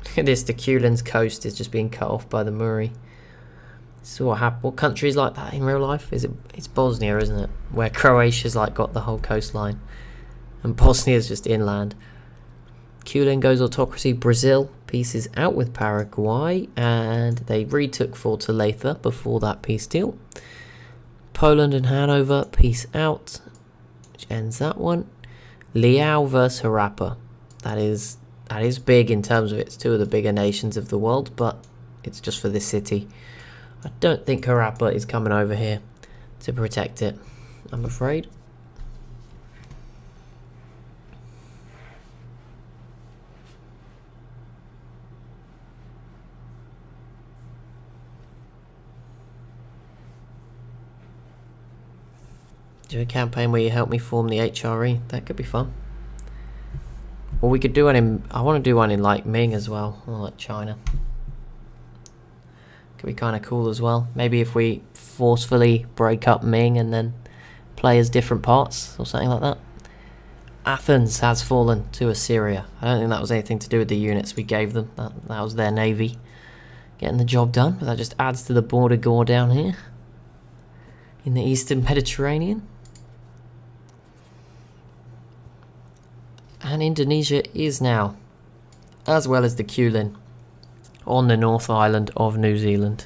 Look at this, the Kulin's coast is just being cut off by the Muri. So what country is like that in real life? It's Bosnia, isn't it? Where Croatia's like got the whole coastline. And Bosnia's just inland. Kulin goes autocracy. Brazil pieces out with Paraguay, and they retook Fortaleza before that peace deal. Poland and Hanover peace out, which ends that one. Liao versus Harappa. That is big in terms of it's two of the bigger nations of the world, but it's just for this city. I don't think Harappa is coming over here to protect it, I'm afraid. Do a campaign where you help me form the HRE. That could be fun. Or we could do one in... I want to do one in like Ming as well, or like China. Could be kind of cool as well. Maybe if we forcefully break up Ming and then play as different parts or something like that. Athens has fallen to Assyria. I don't think that was anything to do with the units we gave them. That was their navy getting the job done. But that just adds to the border gore down here in the Eastern Mediterranean. And Indonesia is now, as well as the Kulin, on the North Island of New Zealand.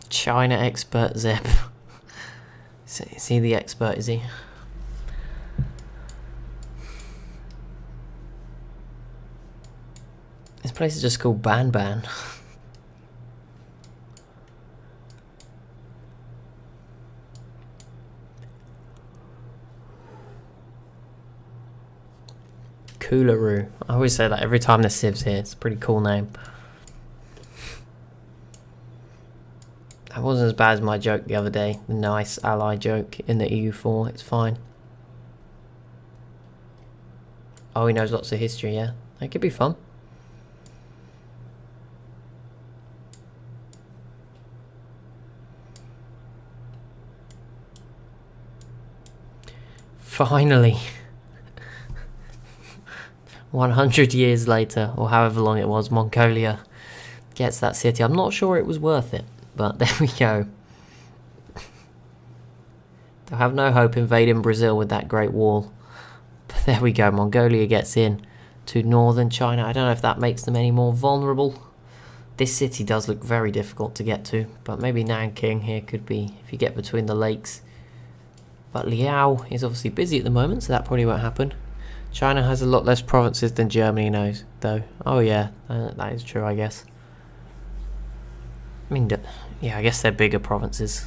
China expert Zep. Is he the expert, is he? This place is just called Ban Ban. Coolaroo. I always say that every time the Civ's here. It's a pretty cool name. That wasn't as bad as my joke the other day. The nice ally joke in the EU4. It's fine. Oh, he knows lots of history, yeah. That could be fun. Finally. 100 years later, or however long it was, Mongolia gets that city. I'm not sure it was worth it, but there we go. They'll have no hope invading Brazil with that Great Wall. But there we go, Mongolia gets in to northern China. I don't know if that makes them any more vulnerable. This city does look very difficult to get to, but maybe Nanking here could be, if you get between the lakes. But Liao is obviously busy at the moment, so that probably won't happen. China has a lot less provinces than Germany knows, though. Oh yeah, that is true, I guess. I mean, yeah, I guess they're bigger provinces.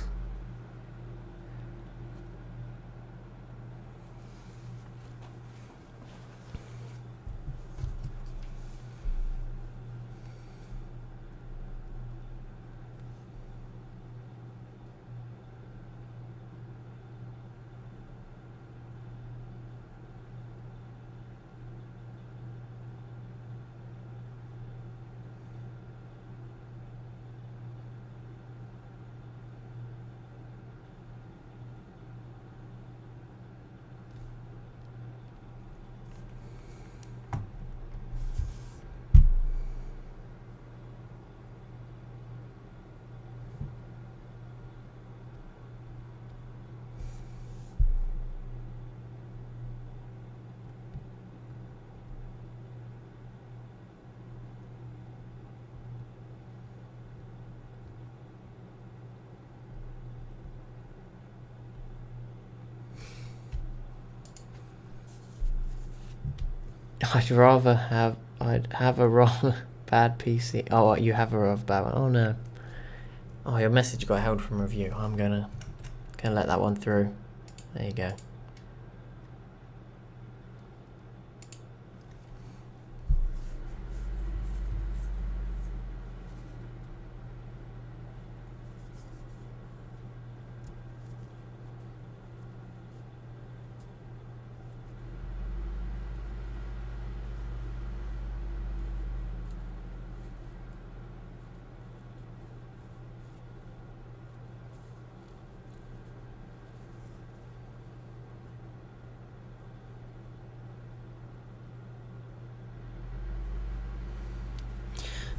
I'd have a rather bad PC. Oh, you have a rather bad one. Oh no. Oh, your message got held from review. I'm gonna let that one through. There you go.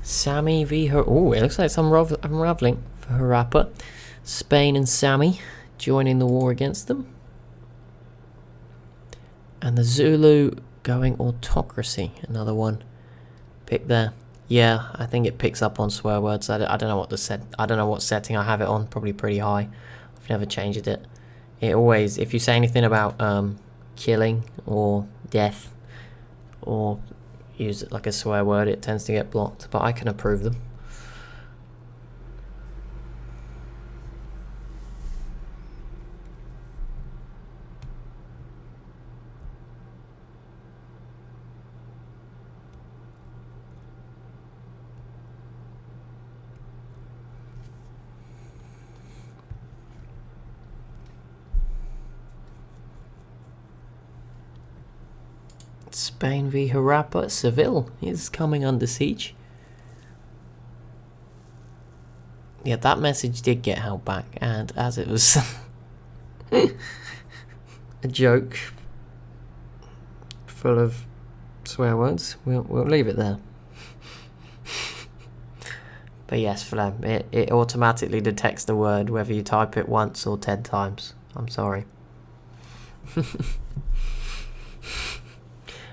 Sammy v. Oh, it looks like it's unraveling for Europa. Spain and Sammy joining the war against them. And the Zulu going autocracy. Another one picked there. Yeah, I think it picks up on swear words. I don't know what setting I have it on. Probably pretty high. I've never changed it. It always, if you say anything about killing or death or use it like a swear word, it tends to get blocked, but I can approve them. Spain v. Europa. Seville is coming under siege. Yeah, that message did get held back, and as it was a joke full of swear words, we'll leave it there. But yes, Flem, it automatically detects the word whether you type it once or 10 times. I'm sorry.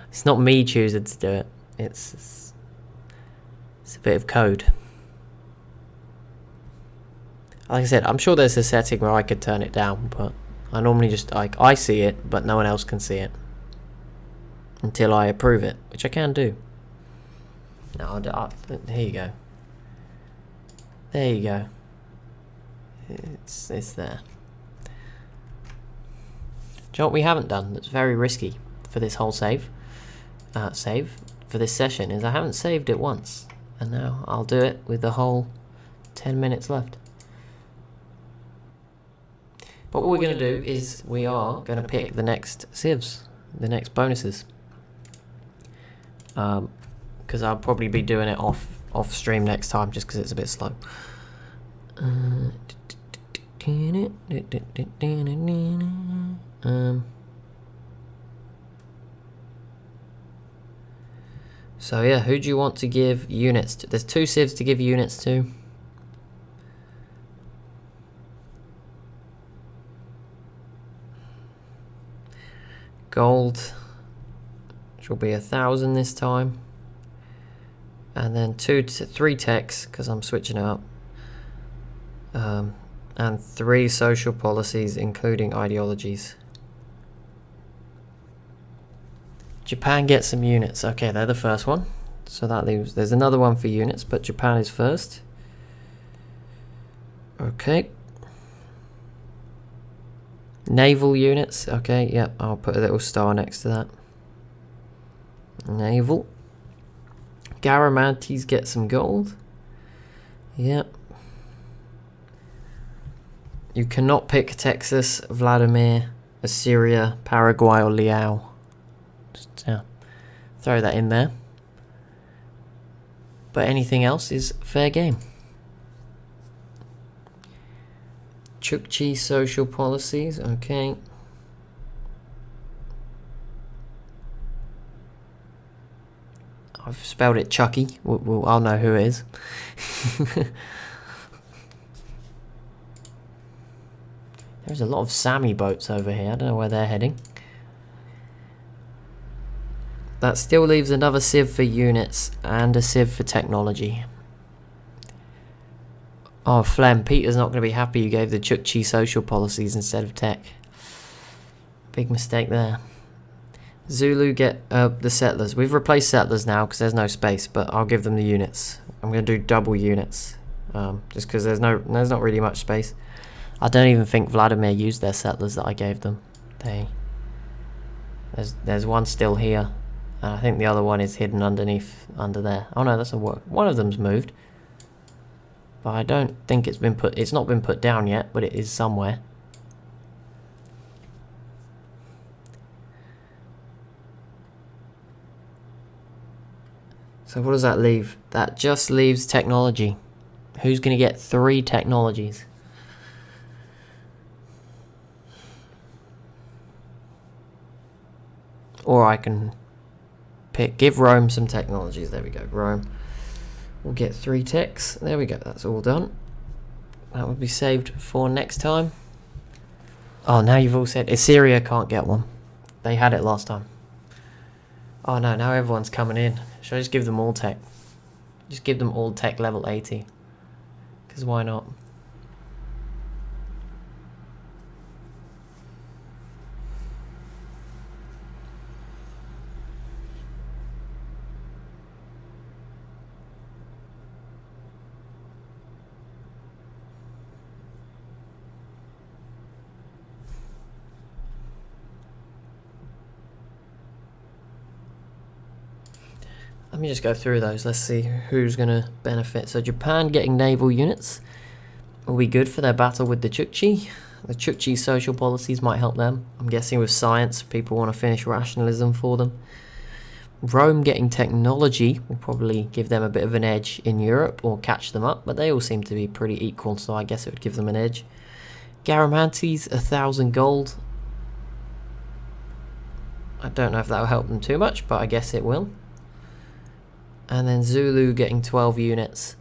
It's not me choosing to do it. It's a bit of code. Like I said, I'm sure there's a setting where I could turn it down, but I normally just I see it, but no one else can see it until I approve it, which I can do. No, here you go. There you go. It's there. Do you know what we haven't done that's very risky for this whole save for this session is I haven't saved it once, and now I'll do it with the whole 10 minutes left. But what we're going to do is we are going to pick the next civs, the next bonuses, because I'll probably be doing it off stream next time just because it's a bit slow. So yeah, who do you want to give units to? There's 2 civs to give units to. Gold, which will be 1,000 this time. And then 3 techs, because I'm switching it up. And 3 social policies, including ideologies. Japan gets some units. Okay, they're the first one. So that leaves... There's another one for units, but Japan is first. Okay. Naval units. Okay, yep. I'll put a little star next to that. Naval. Garamantes get some gold. Yep. You cannot pick Texas, Vladimir, Assyria, Paraguay, or Liao. Just throw that in there. But anything else is fair game. Chukchi social policies, okay. I've spelled it Chucky. I'll know who it is. There's a lot of Sami boats over here. I don't know where they're heading. That still leaves another civ for units and a civ for technology. Oh, Flem, Peter's not going to be happy you gave the Chukchi social policies instead of tech. Big mistake there. Zulu get the settlers. We've replaced settlers now because there's no space, but I'll give them the units. I'm going to do double units, just because there's not really much space. I don't even think Vladimir used their settlers that I gave them. There's one still here, and I think the other one is hidden under there. Oh no, that's a work. One of them's moved, but I don't think it's been put. It's not been put down yet, but it is somewhere. So what does that leave? That just leaves technology. Who's going to get 3 technologies? Or I can give Rome some technologies. There we go. Rome will get 3 techs. There we go. That's all done. That would be saved for next time. Oh, now you've all said Assyria can't get one. They had it last time. Oh no, now everyone's coming in. Should I just give them all tech? Just give them all tech level 80. Because why not? Let me just go through those. Let's see who's going to benefit. So Japan getting naval units will be good for their battle with the Chukchi. The Chukchi social policies might help them. I'm guessing with science, people want to finish rationalism for them. Rome getting technology will probably give them a bit of an edge in Europe or catch them up, but they all seem to be pretty equal, so I guess it would give them an edge. Garamantes, 1,000 gold. I don't know if that will help them too much, but I guess it will. And then Zulu getting 12 units.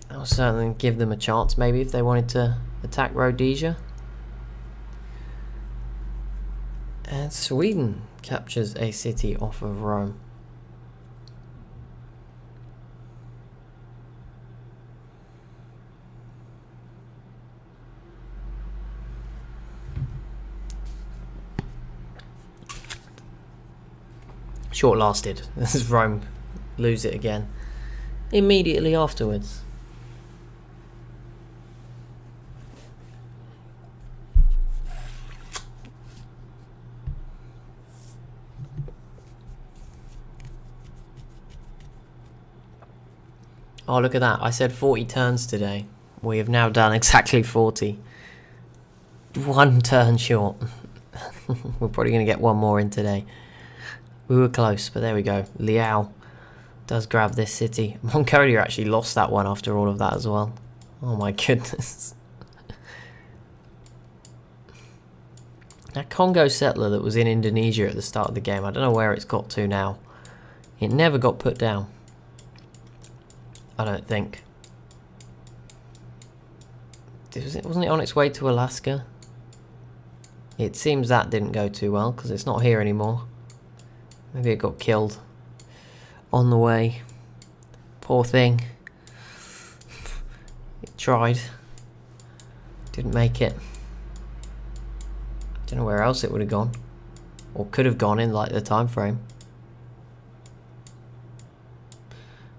That'll certainly give them a chance, maybe, if they wanted to attack Rhodesia. And Sweden captures a city off of Rome. Short-lasted. This is Rome lose it again immediately afterwards. Oh, look at that. I said 40 turns today. We have now done exactly 40. 1 turn short. We're probably going to get one more in today. We were close, but there we go. Liao does grab this city. Mongolia actually lost that one after all of that as well. Oh my goodness. That Congo settler that was in Indonesia at the start of the game, I don't know where it's got to now. It never got put down. I don't think. Wasn't it on its way to Alaska? It seems that didn't go too well because it's not here anymore. Maybe it got killed on the way. Poor thing. It tried. Didn't make it. Don't know where else it would have gone. Or could have gone in like the time frame.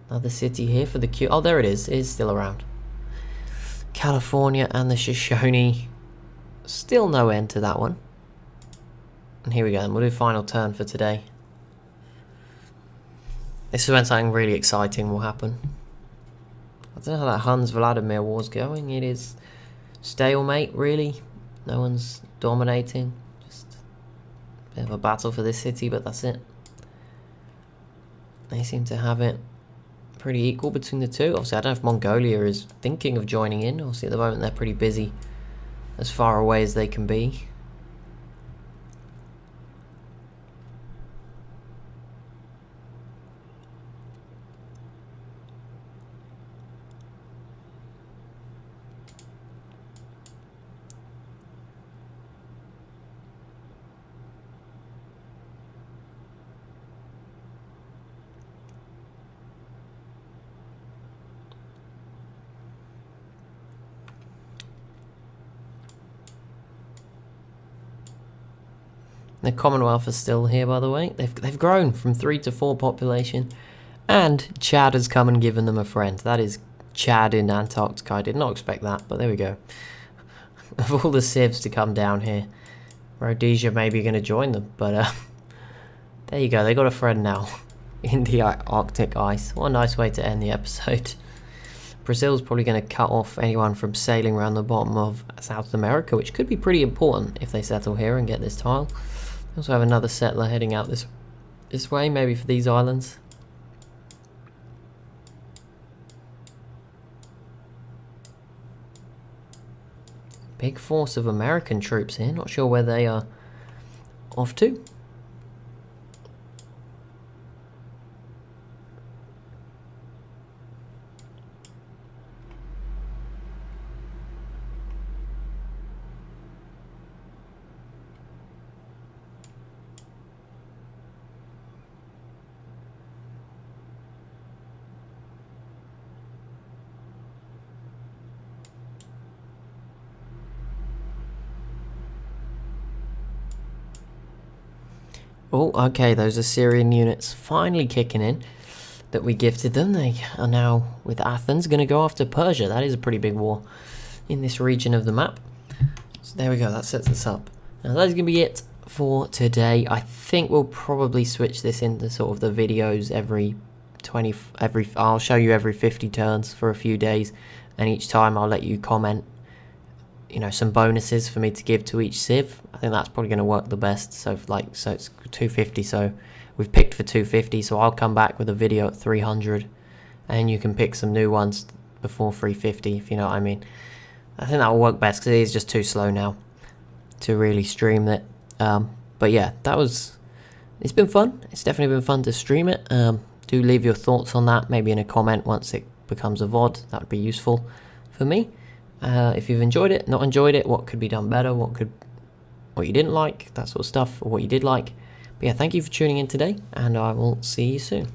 Another city here for the Q. Oh, there it is. It is still around. California and the Shoshone. Still no end to that one. And here we go. We'll do final turn for today. This is when something really exciting will happen. I don't know how that Huns-Vladimir war's going. It is stalemate, really. No one's dominating. Just a bit of a battle for this city, but that's it. They seem to have it pretty equal between the two. Obviously, I don't know if Mongolia is thinking of joining in. Obviously, at the moment, they're pretty busy as far away as they can be. The Commonwealth is still here, by the way. They've grown from 3 to 4 population. And Chad has come and given them a friend. That is Chad in Antarctica. I did not expect that, but there we go. Of all the civs to come down here, Rhodesia may be going to join them, but there you go. They got a friend now in the Arctic ice. What a nice way to end the episode. Brazil's probably going to cut off anyone from sailing around the bottom of South America, which could be pretty important if they settle here and get this tile. We also have another settler heading out this way, maybe for these islands. Big force of American troops here. Not sure where they are off to. Oh, okay, those Assyrian units finally kicking in that we gifted them. They are now with Athens, going to go after Persia. That is a pretty big war in this region of the map. So there we go, that sets us up. Now that's going to be it for today. I think we'll probably switch this into sort of the videos I'll show you every 50 turns for a few days, and each time I'll let you comment, you know, some bonuses for me to give to each civ. I think that's probably going to work the best. So it's 250, so we've picked for 250, so I'll come back with a video at 300 and you can pick some new ones before 350, if you know what I mean. I think that will work best because it is just too slow now to really stream it. But yeah, it's been fun. It's definitely been fun to stream it. Do leave your thoughts on that, maybe in a comment once it becomes a VOD. That would be useful for me. If you've enjoyed it, not enjoyed it, what could be done better, what you didn't like, that sort of stuff, or what you did like. But yeah, thank you for tuning in today, and I will see you soon.